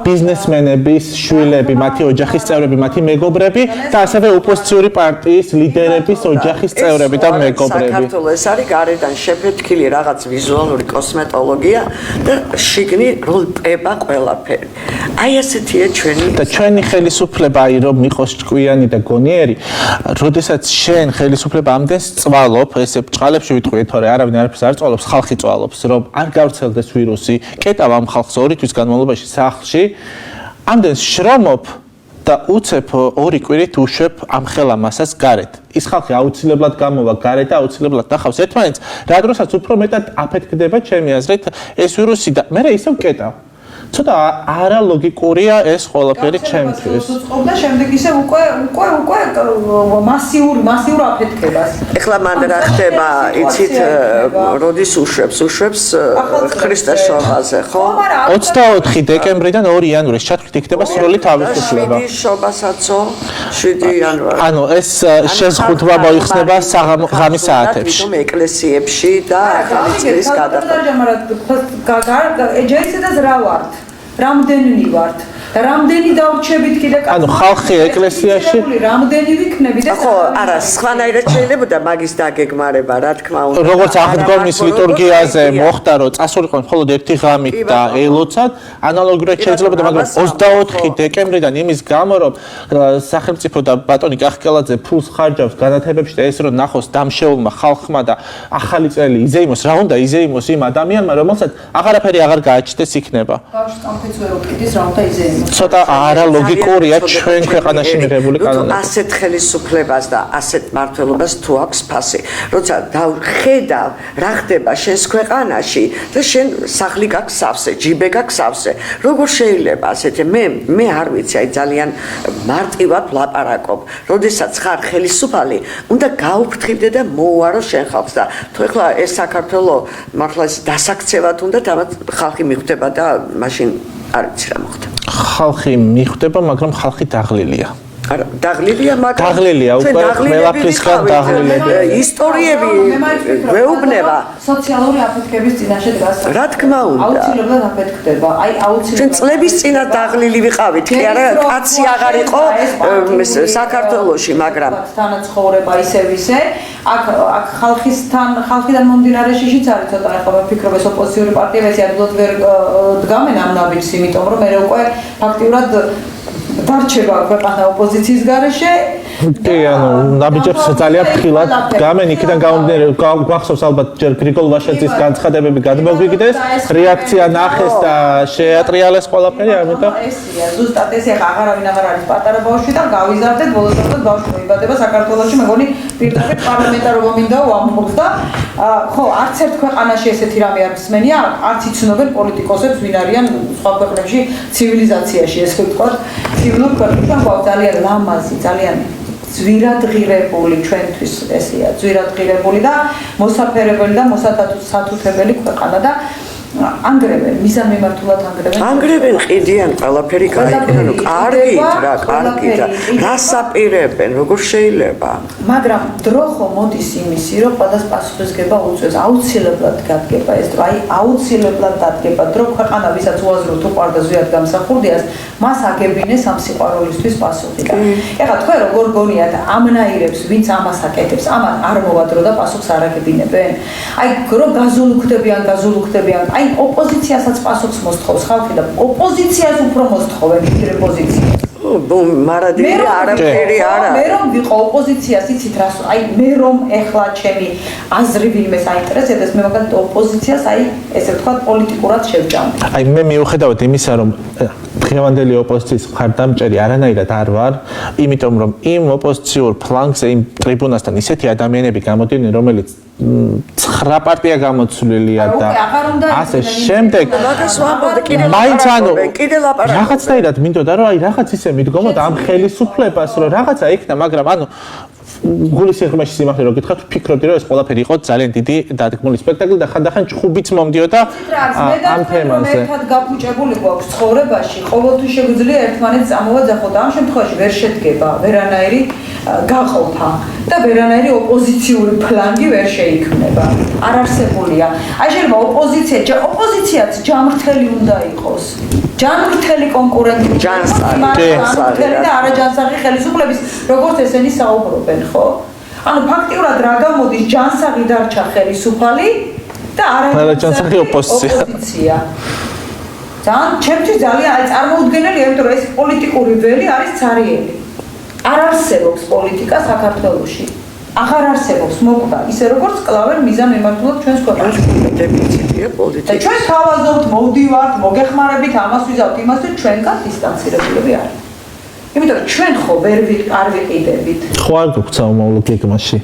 ბიზნესმენების შვილები, მათი ოჯახის წევრები, მათი მეგობრები და ასევე ოპოზიციური პარტიის ლიდერების ოჯახის წევრები და მეგობრები. საქართველოს ეს არის გარედან შეფეთქილი რაღაც ვიზუალური კოსმეტოლოგია და შიგნით როლპება ყველაფერი. აი ასეთია ჩვენი და ჩვენი ხელისუფლება, აი რომ იყოს ჭკვიანი და გონიერი, როდესაც შენ ხელისუფლება ამდენს წვალობ, ესე ბჭყალებში ვიტყვი, თორე არავინ არაფერს არ წვალობს, ხალხი წვალობს, რომ არ გავრცელდეს ვირუსი, კეტავ ამ ხალხს 2 თვის განმავლობაში სახლში, ამდენს შრომობ და უცებ 2 კვირით უშვებ ამ ხელამასას გარეთ. ის ხალხი აუცილებლად გამოვა გარეთ და აუცილებლად ნახავს ერთმანეთს, რა დროსაც უფრო მეტად აფეთქდება ჩემი აზრით ეს ვირუსი და მე ისევ კეტავ. ცოტა არალოგიკურია ეს ყველაფერი ჩემთვის. და შემდეგ ისე უკვე მასიურ აფეთქებას. ეხლა მან რა ხდება, იცით, როდის უშვებს ქრისტეს შობაზე, ხო? 24 დეკემბრიდან 2 იანვრის ჩათვლით იქნება სრული თავისუფლება. 7 შობასაცო, 7 იანვარი. ანუ ეს შეზღუდვა მოიხსნება ღამის საათებში. თვითონ ეკლესიებში და ხელისწრის გადახდა. ეჯერისედაც რა ვართ? რამდენი ვართ? და რამდენი დავრჩებით კიდე კაცო? ანუ ხალხი ეკლესიაში რამდენი ვიქნებით? ხო, არა, სხვანაირად შეიძლება მაგის დაგეგმარება, რა თქმა უნდა. როგორც აღდგომის ლიტურგიაზე მოხდა, რომ წასულიყო მხოლოდ 1 ღამით და ელოცად, ანალოგიურად შეიძლება, მაგრამ 24 დეკემბრიდან იმის გამო, რომ სახელმწიფო და ბატონი კახკელაძე ფულს ხარჯავს განათებებში და ეს რომ ნახოს დამშეულმა ხალხმა და ახალი წელი იზეიმოს, რა უნდა იზეიმოს იმ ადამიანმა, რომელსაც აღარაფერი აღარ გააჩნდეს იქნება. ბავშვს კამფეთს ვერ უკიდის, რა უნდა იზეიმოს. ცოტა არალოგიკურია ჩვენ ქვეყანაში მიღებული კანონები. ასეთ ხელისუფლებას და ასეთ მმართველობას თუ აქვს ფასი. როცა ხედავ რა ხდება შენს ქვეყანაში და შენ სახლი გაქვს სავსე, ჯიბე გაქვს სავსე. როგორ შეიძლება ასეთი მე არ ვიცი, აი ძალიან მარტივად ვლაპარაკობ. როდესაც ხარ ხელისუფალი, უნდა გაუფრთხილდე და მოუარო შენ ხალხს და თუ ეხლა ეს საქართველოს მართლა დასაქცევად უნდა თამათ ხალხი მიხვდება და მაშინ არ ვიცი რა მოხდა. ხალხი მიხვდება, მაგრამ ხალხი დაღლილია. არა, დაღლილია, მაგრამ დაღლილია, უკვე ყველაფრისგან დაღლილია. ისტორიები გვეუბნება სოციალური აფეთქების წინაშე დგას. რა თქმა უნდა. აუცილებლად აფეთქდება. აი აუცილებლად. ჩვენ წლების წინათ დაღლილი ვიყავით, კი არა, კაცი აღარ იყო საქართველოში, მაგრამ თანაცხოვრება ისევ ისე, აქ ხალხიდან მომდინარე შიშიც არის ცოტა, ახლა ვფიქრობ ეს ოპოზიციური პარტიები ადვილად ვერ დგამენ ამ ნაბიჯს, იმიტომ რომ მე უკვე ფაქტიურად დარჩება ქვეყანა ოპოზიციის გარეშე. კი, ანუ ნაბიჯებს ძალიან ფრთხილად დგამენ, იქიდან გამომდინარე გვახსოვს ალბათ ჯერ გრიგოლ ვაშაძის განცხადებები გადმოგვიგდეს, რეაქცია ნახეს და შეატრიალეს ყველაფერი, ამიტომ ესია, ზუსტად ესე აღარავინ აღარ არის პატარა ბავშვი და გავიზარდეთ ბოლოს ბავშვი მოიბადება საქართველოში, მეგონი პირდაპირ პარლამენტარობა მინდა ვამბობს და ხო, არც ერთ ქვეყანაში ესეთი რამე არ მსმენია, არც იცნობენ პოლიტიკოსებს ვინ არიან სხვა ქვეყნებში ცივილიზაციაში, ესე ვთქვათ, ცივილურ ქვეყნებში გვაქვს ძალიან ლამაზი, ძალიან ძვირადღირებული ჩვენთვის ესეა, ძვირადღირებული და მოსაფერებელი და მოსათათუთებელი ქვეყანა და ანგრევენ, მიზანმიმართულად ანგრევენ. ანგრევენ, ყიდიან ყველაფერი გაიგონო, ნუ კარგით რა, კარგით რა. რას აპირებენ, როგორ შეიძლება? მაგრამ დრო ხო მოდის იმისი, რომ ყველას პასუხისგება უწევს, აუცილებლად გადგება ეს დრო, აუცილებლად დადგება დრო, ქვეყანა ვისაც უაზროდ უყვარდა ზუსტად გამსახურდიას, მას აგებინეს ამ სიყვარულისთვის პასუხი და ეხლა თქვენ როგორ გონიათ ამნაირებს, ვინც ამას აკეთებს, ამან არ მოვა დრო და პასუხს არ აგებინებენ? აი რომ გაზულუქდებიან, აი ოპოზიციასაც პასუხს მოსთხოვს ხალხი და ოპოზიციას უფრო მოსთხოვენ ვიდრე პოზიციას. მარადილი არაფერი არა. მე რომ ვიყო ოპოზიციას, იცით რას, აი მე რომ ეხლა ჩემი აზრი ვინმე საინტერესებს, მე მაგალითად ოპოზიციას აი ესე ვთქვათ პოლიტიკურად შევჭამდი. აი მე მიუხედავად იმისა, რომ დღევანდელი ოპოზიციის მხარდამჭერი არანაირად არ ვარ, იმიტომ რომ იმ ოპოზიციურ ფლანგზე, იმ ტრიბუნასთან ისეთი ადამიანები გამოდიდნენ, რომელიც 9 პარტია გამოცვლილია და ასე შემდეგ. მაინც ანუ რაღაცნაირად მინდოდა რომ აი რაღაც ისე მიდგომოდა ამ ხელისუფლებას რომ რაღაცა იქნა, მაგრამ ანუ გულის სიღრმეში სიმართლე რო გითხრათ, ვფიქრობდი რომ ეს ყველაფერი იყო ძალიან დიდი დადგმული სპექტაკლი და ხანდახან ჭხუბიც მომდიოდა ამ თემაზე. მე ერთად გაფუჭებული გვაქვს ცხოვრებაში, ყოველთვის შეგვიძლია ერთმანეთს წამოვაძახოთ, ამ შემთხვევაში ვერ შედგება ვერანაირი გაყოფა და ვერანაირი ოპოზიციური ფლანგი ვერ შეიქმნება. არ არსებულია. აი შეიძლება ოპოზიციაც ჯანმრთელი უნდა იყოს. ჯანმრთელი კონკურენტი, ჯანმრთელი და არაჯანსაღი ხელისუფლების, როგორც ესენი საუბრობენ, ხო? ანუ ფაქტიურად რა გამოდის, ჯანსაღი დარჩა ხელისუფალი და არაჯანსაღი ოპოზიცია. ჩემთვის ძალიან აი წარმოუდგენელია, იმიტომ რომ ეს პოლიტიკური ველი არის цаრიელი. არ არსებობს პოლიტიკა საქართველოში. აღარ არსებობს მოკვდა, ისე როგორც კლავენ მიზანმიმართულად ჩვენს ქვეყანაში. დეფიციტია პოლიტიკა. და ჩვენ თავაზობთ, მოვდივართ, მოგეხმარებით, ამას ვიზავთ, იმას და ჩვენგან დისტანცირებულები არის. იმიტომ რომ ჩვენ ხო არ ვიყიდებით. ხო არ გვაქვს საომავლო გეგმაში.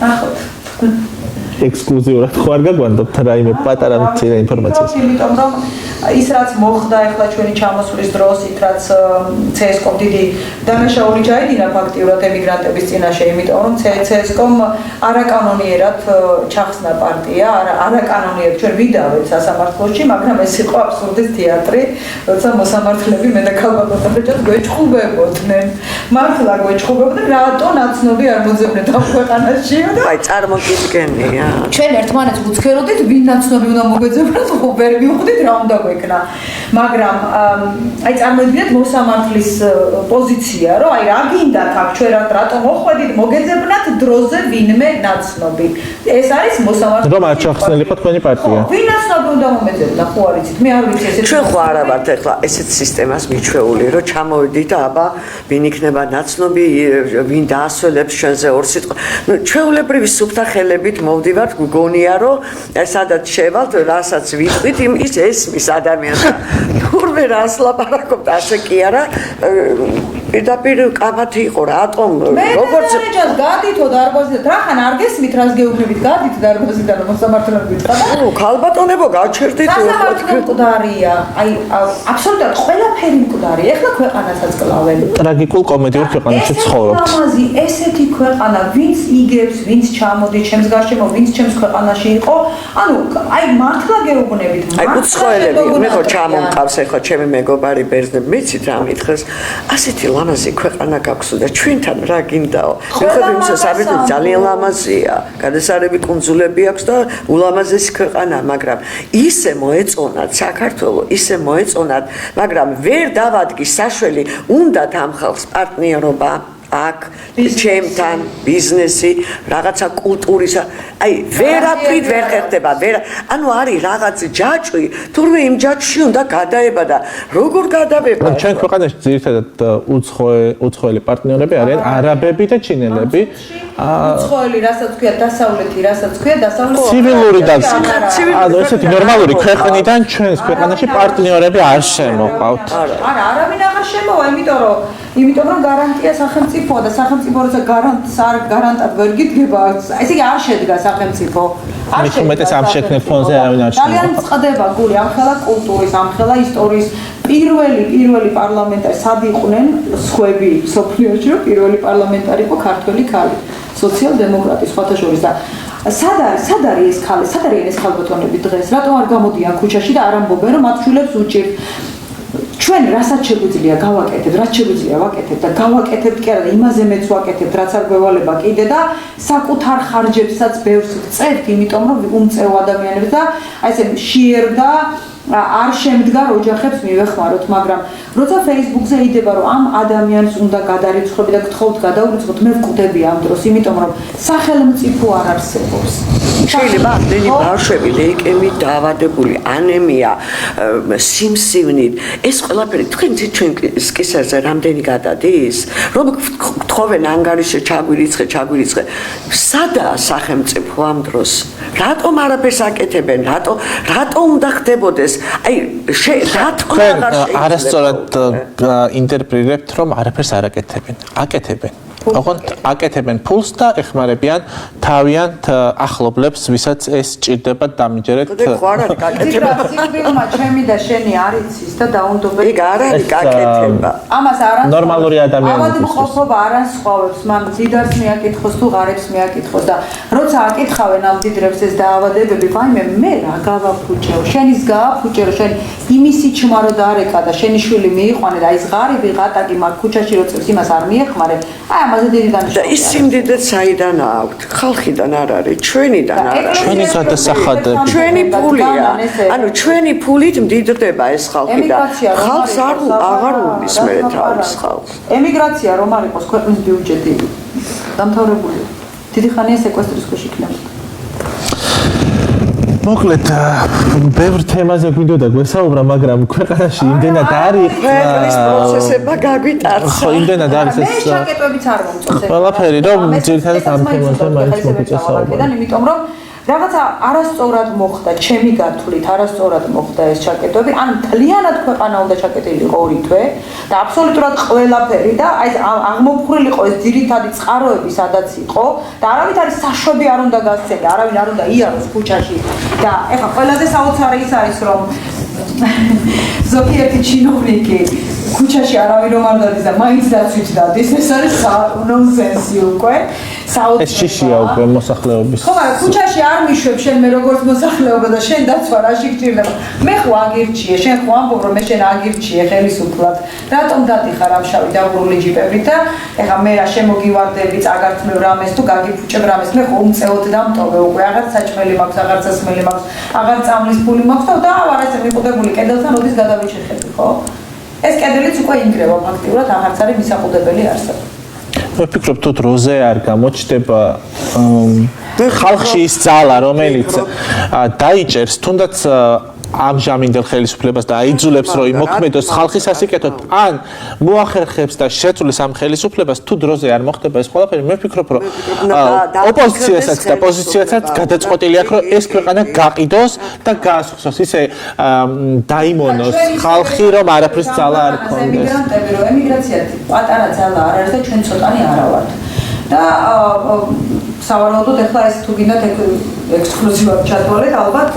ნახოთ. ექსკლუზიურად ხო არ გაგვანდობთ რაიმე პატარა მცირე ინფორმაციას. იმიტომ რომ ის რაც მოხდა ახლა ჩვენი ჩამოსვლის დროს, ის რაც CSKOM დიდი დანაშაული ჩაიდინა ფაქტიურად ემიგრანტების წინაშე, იმიტომ რომ CSKOM არაკანონიერად ჩახსნა პარტია, არაკანონიერად ჩვენ ვიდავეთ სასამართლოში, მაგრამ ეს იყო აბსურდის თეატრი, როცა მოსამართლეები მე და ქალბატონებს გვეჭხუბებოდნენ. მართლა გვეჭხუბებოდნენ, რატო ნაცნობი არ მოძებნეთ ამ ქვეყანაში და აი წარმოგიდგენია. ჩვენ ერთმანეთს ვუცქეროდით, ვინ ნაცნობი უნდა მოგვეძებნათ, ხო ვერ მივხვდით რა უნდა გვეკნა. მაგრამ აი წარმოიდგინეთ მოსამართლის პოზიცია, რომ აი რა გინდათ აქ ჩვენ რატო მოხვედით, მოგეძებნათ დროზე ვინმე ნაცნობი. ეს არის მოსამართლის. რომ არ ჩახსნილიყო თქვენი პარტია. ვინ ნაცნობი უნდა მომეძებნა, ხო არ იცით? მე არ ვიცი ესეთ. ჩვენ ხო არა ვართ ახლა ესეთ სისტემას მიჩვეული, რომ ჩამოვიდით და აბა ვინ იქნება ნაცნობი, ვინ დაასვენებს ჩვენზე ორ სიტყვა. ნუ ჩვეულებრივი სუფთა ხელებით მოვდივართ, გგონია რომ სადაც შევალთ, რასაც ვიტყვით, ის ესმის ადამიანს. თურმე რას ლაპარაკობთ, ასე კი არა. პირდაპირ კამათი იყო რატომ როგორც გადითო დარბაზიდან რახან არ გესმით რას გეუბნებით გადით დარბაზიდან მოსამართლეებით და ქალბატონებო გაჩერდით მკვდარია აი აბსოლუტურად ყველაფერი მკვდარია ეხლა ქვეყანასაც კლავენ ტრაგიკულ კომედიურ ქვეყანაში ცხოვრობთ ამაზი ესეთი ქვეყანა ვინც იგებს ვინც ჩამოდის ჩემს გარშემო ვინც ჩემს ქვეყანაში იყო ანუ აი მართლა გეუბნებით აი უცხოელები მე ხო ჩამომყავს ეხლა ჩემი მეგობარი ბერძნები მიცით რა მითხეს ასეთი ლამაზი ქვეყანა გაქვს და ჩვენთან რა გინდაო მიხოთ იმისა საბედო ძალიან ლამაზია გადასარევი კუნძულები აქვს და ულამაზესი ქვეყანა მაგრამ ისე მოეწონათ საქართველოს ისე მოეწონათ მაგრამ ვერ დავადგის საშველი უნდა ამ ხალხს პარტნიორობა აქ ჩემთან ბიზნესი რაღაცა კულტურისა აი ვერაფრით ვერ ხერხდება ვერ ანუ არის რაღაც ჯაჭვი თურმე იმ ჯაჭვში უნდა გადაება და როგორ გადავება ჩვენ ქვეყანაში ძირითადად უცხოელი პარტნიორები არიან არაბები და ჩინელები უცხოელი რასაც ქვია დასავლეთი რასაც ქვია დასავლეთი ცივილური და ანუ ესეთი ნორმალური ქვეყნიდან ჩვენს ქვეყანაში პარტნიორები არ შემოყავთ არა არავინ აღარ შემოვა იმიტომ რომ გარანტია სახელმწიფოა და სახელმწიფო როცა გარანტად ვერ გიდგება ესე იგი არ შედგა სახელმწიფო არ შედგა მეტეს ამ შექმნილ ფონზე არავინ არ შემოვა ძალიან წყდება გული ამხელა კულტურის ამხელა ისტორიის პირველი პარლამენტარი სად იყვნენ სხვები სოფლიოში პირველი პარლამენტარი იყო ქართველი ქალი სოციალ-დემოკრატი სხვათა შორის და სად არის ეს ხალხი? სად არიან ეს ხალბატონები დღეს? რატომ არ გამოდიან ქუჩაში და არ ამბობენ რომ მათ შვილებს უჭირთ? ჩვენ რასაც შეგვიძლია გავაკეთებთ, რაც შეგვიძლია ვაკეთებთ და გავაკეთებთ კი არა და იმაზე მეც ვაკეთებთ, რაც არ გვევალება კიდე და საკუთარ ხარჯებსაც ბევრს ვწევთ, იმიტომ რომ უმწეო ადამიანებს და აი ესე მშიერ და არ შემდგარ ოჯახებს მივეხმაროთ, მაგრამ როცა Facebook-ზე იდება რომ ამ ადამიანს უნდა გადარიცხოთ და გთხოვთ გადაურიცხოთ, მე ვკვდები ამ დროს, იმიტომ რომ სახელმწიფო არ არსებობს. შეიძლება ამდენი ბავშვები ლეიკემით დაავადებული, ანემია, სიმსივნით, ეს ყველაფერი თქვენ ჩვენ სკისერზე რამდენი გადადის? რომ გთხოვენ ანგარიშზე ჩაგვირიცხე. სადაა სახელმწიფო ამ დროს? რატომ არაფერს აკეთებენ? რატომ უნდა ხდებოდეს? აი, რა თქმა უნდა არასწორად ინტერპრეტირებთ, რომ არაფერს არ აკეთებენ. აკეთებენ. ოღონდ აკეთებენ ფულს და ეხმარებიან თავიანთ ახლობლებს, ვისაც ეს სჭირდება დამიჯერეთ. სიკვდილმა ჩემი და შენი არიცის და დაუნდობელი. ეგ არ არის გაკეთება. ამას არ არის. ნორმალური ადამიანისთვის. ავადმყოფობა არ ასხვავებს, მან მდიდარს მიაკითხოს თუ ღარებს მიაკითხოს და როცა აკითხავენ ამ მდიდრებს ეს დაავადებები, ვაიმე მე რა გავაფუჭეო, შენის გააფუჭეო, შენ იმისი ჩმარო დაარეკა და შენი შვილი მიიყვანე და ის ღარიბი ღატაკი მაგ ქუჩაში როწევს იმას არ მიეხმარე. აი ამაზე დიდი დანიშნულება. და ის სიმდიდრე საიდან აქვთ? ხალხიდან არ არის, ჩვენიდან არის. ჩვენი გადასახადები. ჩვენი ფულია. ანუ ჩვენი ფულით მდიდრდება ეს ხალხი და ხალხს აღარ უვლის მე თავის ხალხს. ემიგრაცია რომ არ იყოს ქვეყნის ბიუჯეტი დამთავრებული. დიდი ხანია სეკვესტრის ქვეშ იქნება. მოკლედ, ბევრ თემაზე გვინდოდა გვესაუბრა, მაგრამ ქვეყანაში იმდენად არის ქვეყნის პროცესება გაგვიტარცა. ხო, იმდენად არის ეს ჩაკეტებიც არ მომწონს. ყველაფერი, რომ ძირითადად ამ თემაზე მაინც მოგვიწესაუბრა. იმიტომ რომ რაღაცა არასწორად მოხდა, ჩემი გათვლით არასწორად მოხდა ეს ჩაკეტები, ან მთლიანად ქვეყანა უნდა ჩაკეტილიყო ორი თვე და აბსოლუტურად ყველაფერი და აი აღმოფხრილიყო ეს ძირითადი წყაროები სადაც იყო და არავითარი საშვები არ უნდა გასცელა, არავინ არ უნდა იაროს ქუჩაში და ეხლა ყველაზე საოცარი ის არის რომ ზოგიერთი ჩინოვნიკი ქუჩაში არავინ რომ არ დადის და მაინც დაცვით დადის, ეს არის ნონსენსი უკვე. ეს შიშია უკვე მოსახლეობის. ხო, მაგრამ ქუჩაში არ მიშვებ შენ მე როგორც მოსახლეობა და შენ დაცვა რაში გჭირდება. მე ხო აგირჩიე, შენ ხო ამბობ რომ მე შენ აგირჩიე ხელისუფლად. რატომ დადიხარ ამ შავი დაღურული ჯიპებით და ეხა მე რა შემოგივარდები, წაგართმევ რამეს თუ გაგიფუჭებ რამეს, მე ხო უმწეოდ დამტოვე უკვე, აღარ საჭმელი მაქვს, აღარ სასმელი მაქვს, აღარ წამლის ფული მაქვს და ვარ ესე მიყუდებული კედელთან როდის გადავიჭერხები, ხო? ეს კედელიც უკვე ინგრევა ფაქტიურად, აღარც არის მისაყუდებელი არსად. მე ვფიქრობ, თუ დროზე არ გამოჩნდება ხალხში ის ძალა, რომელიც დაიჭერს თუნდაც ამჟამინდელ ხელისუფლებას და აიძულებს, რომ იმოქმედოს ხალხის სასიკეთოდ, ან მოახერხებს და შეცვლის ამ ხელისუფლებას, თუ დროზე არ მოხდება ეს ყველაფერი, მე ვფიქრობ, რომ ოპოზიციასაც და პოზიციასაც გადაწყვეტილი აქვს, რომ ეს ქვეყანა გაყიდოს და გაასხსოს, ისე დაიმონოს ხალხი, რომ არაფრის ძალა არ ქონდეს. ემიგრანტები, რომ ემიგრაცია პატარა ძალა არ არის და ჩვენ ცოტანი არა ვართ. და სავარაუდოდ ახლა ეს თუ გინდათ ექსკლუზივად ჩათვალეთ, ალბათ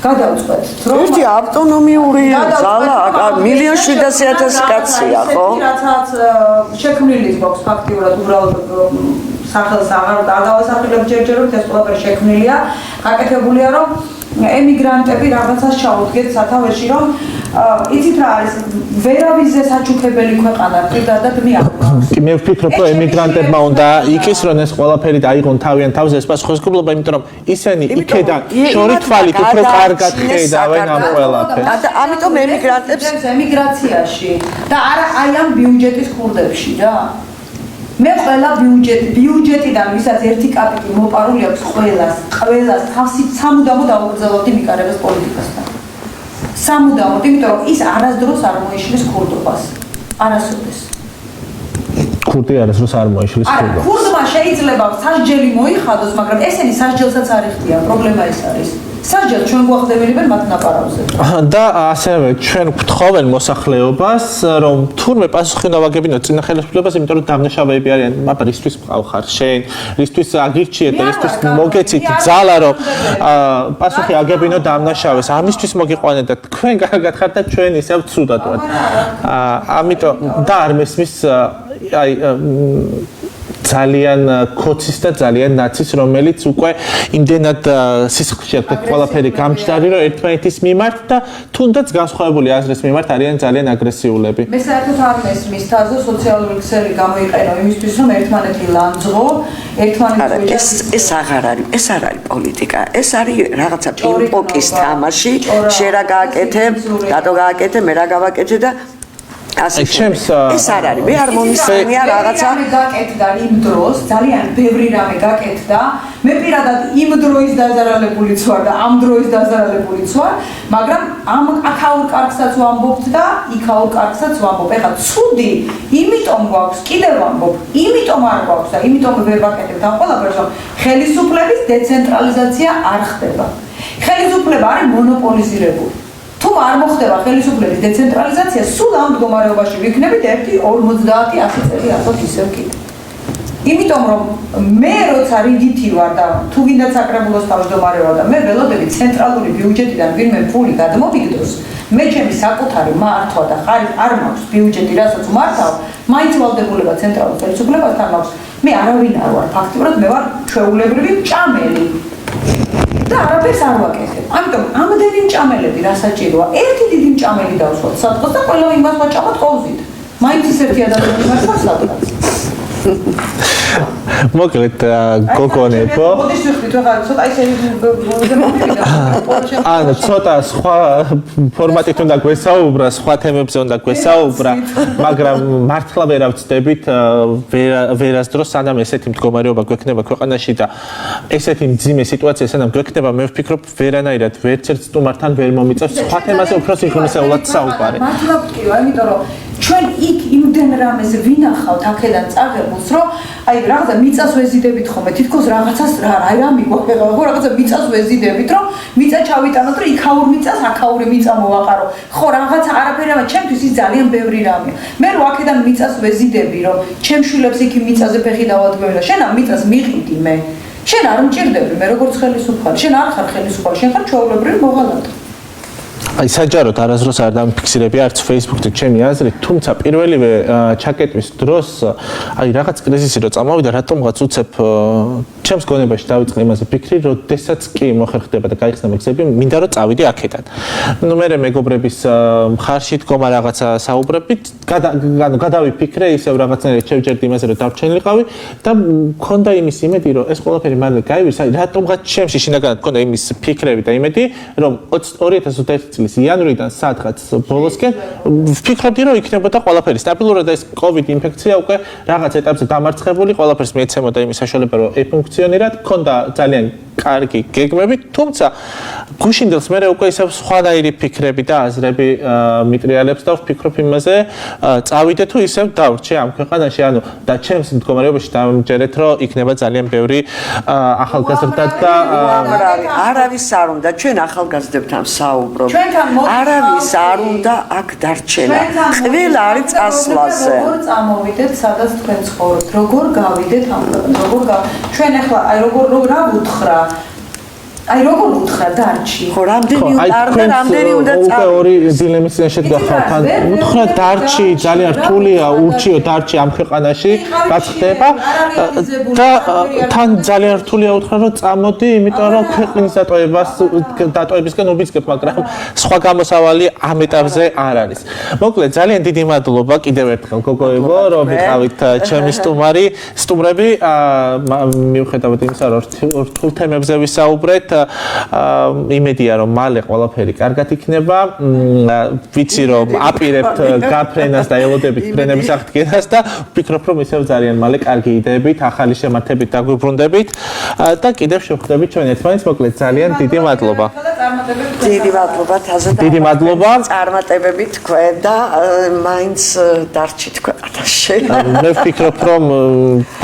გადავწყვეტთ, რომ ერთი ავტონომიური ძალა 1,700,000 კაცია, ხო? რასაც შექმნილი გვაქვს ფაქტიურად უბრალოდ სახელს აღარ დავასახელებ ჯერჯერობით, ეს ყველაფერი შექმნილია, გაკეთებულია, რომ ემიგრანტები რაღაცას ჩაუდგეთ სათავეში, რომ იცით რა არის, ვერავიზე საჩუქებელი ქვეყანა პირდადად მე არ ვქონს. მე ვფიქრობ, რომ ემიგრანტებმა უნდა იქისრონ ეს ყველაფერი დაიღონ თავიანთ თავზე ეს პასუხისმგებლობა, იმიტომ რომ ისინი იქედან შორითვალით უფრო კარგად ხედავენ ამ ყველაფერს. და ამიტომ ემიგრანტებს ემიგრაციაში და არა აი ამ ბიუჯეტის ხურდებში რა. მე ყველა ბიუჯეტიდან ვისაც ერთი კაპიტი მოპარული აქვს ყველას თავსით სამუდამოდ აუგრძელავდი მიკარებას პოლიტიკასთან. სამუდამოდ, იმიტომ რომ ის არასდროს არ მოიშლის ქურდობას. არასოდეს. ქურდი არასდროს არ მოიშლის ქურდობას. ქურდმა შეიძლება სასჯელი მოიხადოს, მაგრამ ესენი სასჯელსაც არ იხდიან, პრობლემა ეს არის. სასჯელს ჩვენ გვახდებინებენ მათ ნაპარავზე. და ასევე ჩვენ გვთხოვენ მოსახლეობას, რომ თურმე პასუხი უნდა ვაგებინოთ წინა ხელისუფლებას, იმიტომ რომ დამნაშავეები არიან, მაგრამ რისთვის მყავხარ შენ, რისთვის აგირჩიეთ და რისთვის მოგეცით ძალა, რომ პასუხი აგებინოთ დამნაშავეს. ამისთვის მოგიყვანეთ და თქვენ კარგად ხართ და ჩვენ ისევ ცუდად ვართ. ამიტომ და არ მესმის აი ძალიან კოცის და ძალიან ნაცის, რომელიც უკვე იმდენად სისხლში აქვს ყველაფერი გამჭდარი, რომ ერთმანეთის მიმართ და თუნდაც განსხვავებული აზრის მიმართ არიან ძალიან აგრესიულები. მე საერთოდ არ მესმის თაზო სოციალური ქსელი გამოიყენო იმისთვის, რომ ერთმანეთი ლანძღო, ერთმანეთის ეს აღარ არის, ეს არ არის პოლიტიკა, ეს არის რაღაცა პინგ-პონგის თამაში, შენ რა გააკეთე, დადო გააკეთე, მე რა გავაკეთე და ასე ეს არ არის, მე არ მომისმენია რაღაცა გაკეთდა იმ დროს, ძალიან ბევრი რამე გაკეთდა, მე პირადად იმ დროის დაზარალებულიც ვარ და ამ დროის დაზარალებულიც ვარ, მაგრამ აქაურ კარგსაც ვამბობთ და იქაურ კარგსაც ვამბობ. ეხლა ცუდი, იმიტომ გვაქვს, კიდევ ვამბობ, იმიტომ არ გვაქვს და იმიტომ ვერ ვაკეთებთ ამ ყველაფერს, რომ ხელისუფლების დეცენტრალიზაცია არ ხდება. ხელისუფლება არის მონოპოლიზირებული. თუ არ მოხდება ხელისუფლების დეცენტრალიზაცია, სულ ამ მდგომარეობაში ვიქნებით 1-50-100 წელი ახლა ისევ კიდე. იმიტომ რომ მე როცა რიგითი ვარ და თუ გინდა საკრებულოს თავმჯდომარე ვარ და მე ველოდები ცენტრალური ბიუჯეტიდან ვინმე ფული გადმოვიგდოს, მე ჩემი საკუთარი მართვა და ხარით არ მაქვს ბიუჯეტი, რასაც ვმართავ, მაინც ვალდებულება ცენტრალურ ხელისუფლებასთან მაქვს. მე არავინ არ ვარ ფაქტიურად, მე ვარ ჩვეულებრივი მჭამელი. და არაფერს არ ვაკეთებ. ამიტომ ამდენი მჭამელები რა საჭიროა? ერთი დიდი მჭამელი დავსვათ სადღაც და ყველა იმას ვაჭამოთ ყოვზით. მაინც ის ერთი ადამიანი მართლა სადღაც. მოკლედ გოგონებო. მოდის ვიხდით ახლა ცოტა ისე ანუ ცოტა სხვა ფორმატით უნდა გვესაუბრა, სხვა თემებზე უნდა გვესაუბრა, მაგრამ მართლა ვერ ავწდებით ვერასდროს სანამ ესეთი მდგომარეობა გვექნება ქვეყანაში და ესეთი მძიმე სიტუაცია სანამ გვექნება, მე ვფიქრობ ვერანაირად ვერც ერთ სტუმართან ვერ მომიწევს სხვა თემაზე უფრო სიღრმისეულად საუბარი. მართლა ვთქვა, იმიტომ რომ ჩვენ იქ იმდენ რამეს ვინახავთ აქედან წაღებულს, რომ აი რაღაცა მიწას ვეზიდებით ხოლმე, თითქოს რაღაცას რა მიგვახება, ხო რაღაცა მიწას ვეზიდებით, რომ მიწა ჩავიტანოთ, რომ იქაურ მიწას აქაური მიწა მოვაყარო. ხო რაღაცა არაფერი, ჩემთვის ის ძალიან ბევრი რამეა. მე რო აქედან მიწას ვეზიდები, რომ ჩემ შვილებს იქ მიწაზე ფეხი დავადგმევ და შენ ამ მიწას მიყიდი მე. შენ არ მჭირდები მე როგორც ხელისუფალი, შენ არ ხარ ხელისუფალი, შენ ხარ ჩვეულებრივი მოღალატე. აი საჯაროდ არასდროს არ დამიფიქსირები არც Facebook-ზე ჩემი აზრით, თუმცა პირველივე ჩაკეტვის დროს აი რაღაც კრიზისი რო წამოვიდა, რატომღაც უცებ ჩემს გონებაში დავიწყე იმაზე ფიქრი, როდესაც კი მოხერხდება და გაიხსნება გზები, მინდა რომ წავიდე აქედან. ნუ მე მეგობრების მხარში დგომა რაღაცა საუბრებით, გადავიფიქრე ისევ რაღაცნაირად შევჯერდი იმაზე, რომ დარჩენილიყავი და მქონდა იმის იმედი, რომ ეს ყველაფერი მალე გაივლის, აი რატომღაც ჩემში შინაგანად მქონდა იმის ფიქრები და იმედი, რომ 2021 წლის იანვრიდან სადღაც ბოლოსკენ ვფიქრობდი, რომ იქნებოდა ყველაფერი სტაბილურად და ეს COVID ინფექცია უკვე რაღაც ეტაპზე დამარცხებული, ყველაფერს მიეცემოდა იმის საშუალება, რომ ეფუნქციონირად, ქონდა ძალიან კარგი გეგმები, თუმცა გუშინდელს მე უკვე ისევ სხვანაირი ფიქრები და აზრები მიტრიალებს და ვფიქრობ იმაზე, წავიდე თუ ისევ დავრჩე ამ ქვეყანაში, ანუ და ჩემს მდგომარეობაში დამჯერეთ, რომ იქნება ძალიან ბევრი ახალგაზრდა და არავის არ უნდა ჩვენ ახალგაზრდებთან საუბრობთ. არავის არ უნდა აქ დარჩენა. ყველა არის წასვლაზე. როგორ წამოვიდეთ, სადაც თქვენ ცხოვრობთ, როგორ გავიდეთ ამ ჩვენ ახლა აი როგორ რა ვუთხრა აი როგორ უთხრა დარჩი ხო რამდენი უნდა რამდენი უნდა უკვე ორი დილემის წინ შედგახავთ ან უთხრა დარჩი ძალიან რთულია ურჩიო დარჩი ამ ქვეყანაში გაწყდება და თან ძალიან რთულია უთხრა რომ წამოდი იმიტომ რომ ქვეყნის დატოვებისგან უბიძგებ მაგრამ სხვა გამოსავალი ამ ეტაპზე არ არის მოკლედ ძალიან დიდი მადლობა კიდევ ერთხელ გოგოებო რომ ვიყავით ჩემი სტუმრები მიუხედავად იმისა რომ რთულ თემებზე ვისაუბრეთ იმედია რომ მალე ყველაფერი კარგად იქნება ვიცი რომ აპირებთ გაფრენას და ელოდებით ფრენების აღდგენას და ვფიქრობ რომ ისევ ძალიან მალე კარგი იდეებით ახალი შემართებით დაგვიბრუნდებით და კიდევ შევხვდებით ჩვენ ერთმანეთს მოკლედ ძალიან დიდი მადლობა დიდი მადლობა თაზე და დიდი მადლობა წარმატებები თქვენ და მაინც დარჩით ქვეყანაში მე ვფიქრობ რომ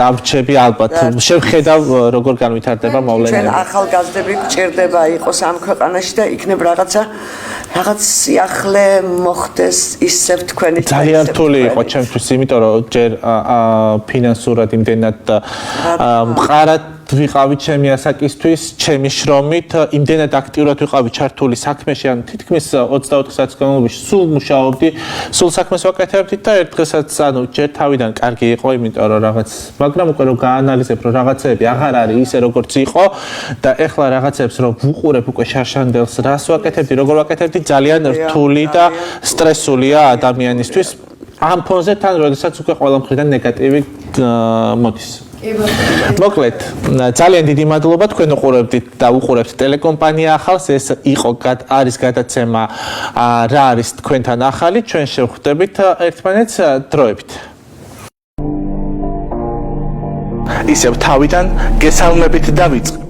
დავრჩები ალბათ შევხედავ როგორ განვითარდება მოვლენები ჩვენ ახალგაზრდები ჭირდება იყოს ამ ქვეყანაში და იქნებ რაღაც სიახლე მოხდეს ისევ თქვენი ძალიან რთული იყო ჩემთვის იმიტომ რომ ჯერ ფინანსურად იმდენად მყარად ვიყავი ჩემი ასაკისთვის, ჩემი შრომით, იმდენად აქტიურად ვიყავი ჩართული საქმეში, ან თითქმის 24 საათის განმავლობაში სულ მუშაობდი, სულ საქმეს ვაკეთებდი და ერთ დღესაც ჯერ თავიდან კარგი იყო, იმიტომ რომ მაგრამ უკვე რომ გაანალიზებ, რომ რაღაცები აღარ არის ისე როგორც იყო და ეხლა რაღაცებს რომ ვუყურებ უკვე შარშანდელს, რას ვაკეთებდი, როგორ ვაკეთებდი, ძალიან რთული და სტრესულია ადამიანისთვის. ამ ფონზე თან როდესაც უკვე ყველა მხრიდან ნეგატივი მოდის. მოკლედ, ძალიან დიდი მადლობა თქვენ უყურებდით და უყურებთ ტელეკომპანია ახალს. ეს არის გადაცემა რა არის თქვენთან ახალი. ჩვენ შევხვდებით ერთმანეთს დროებით. ისევ თავიდან გესალმებით დავიწყებ.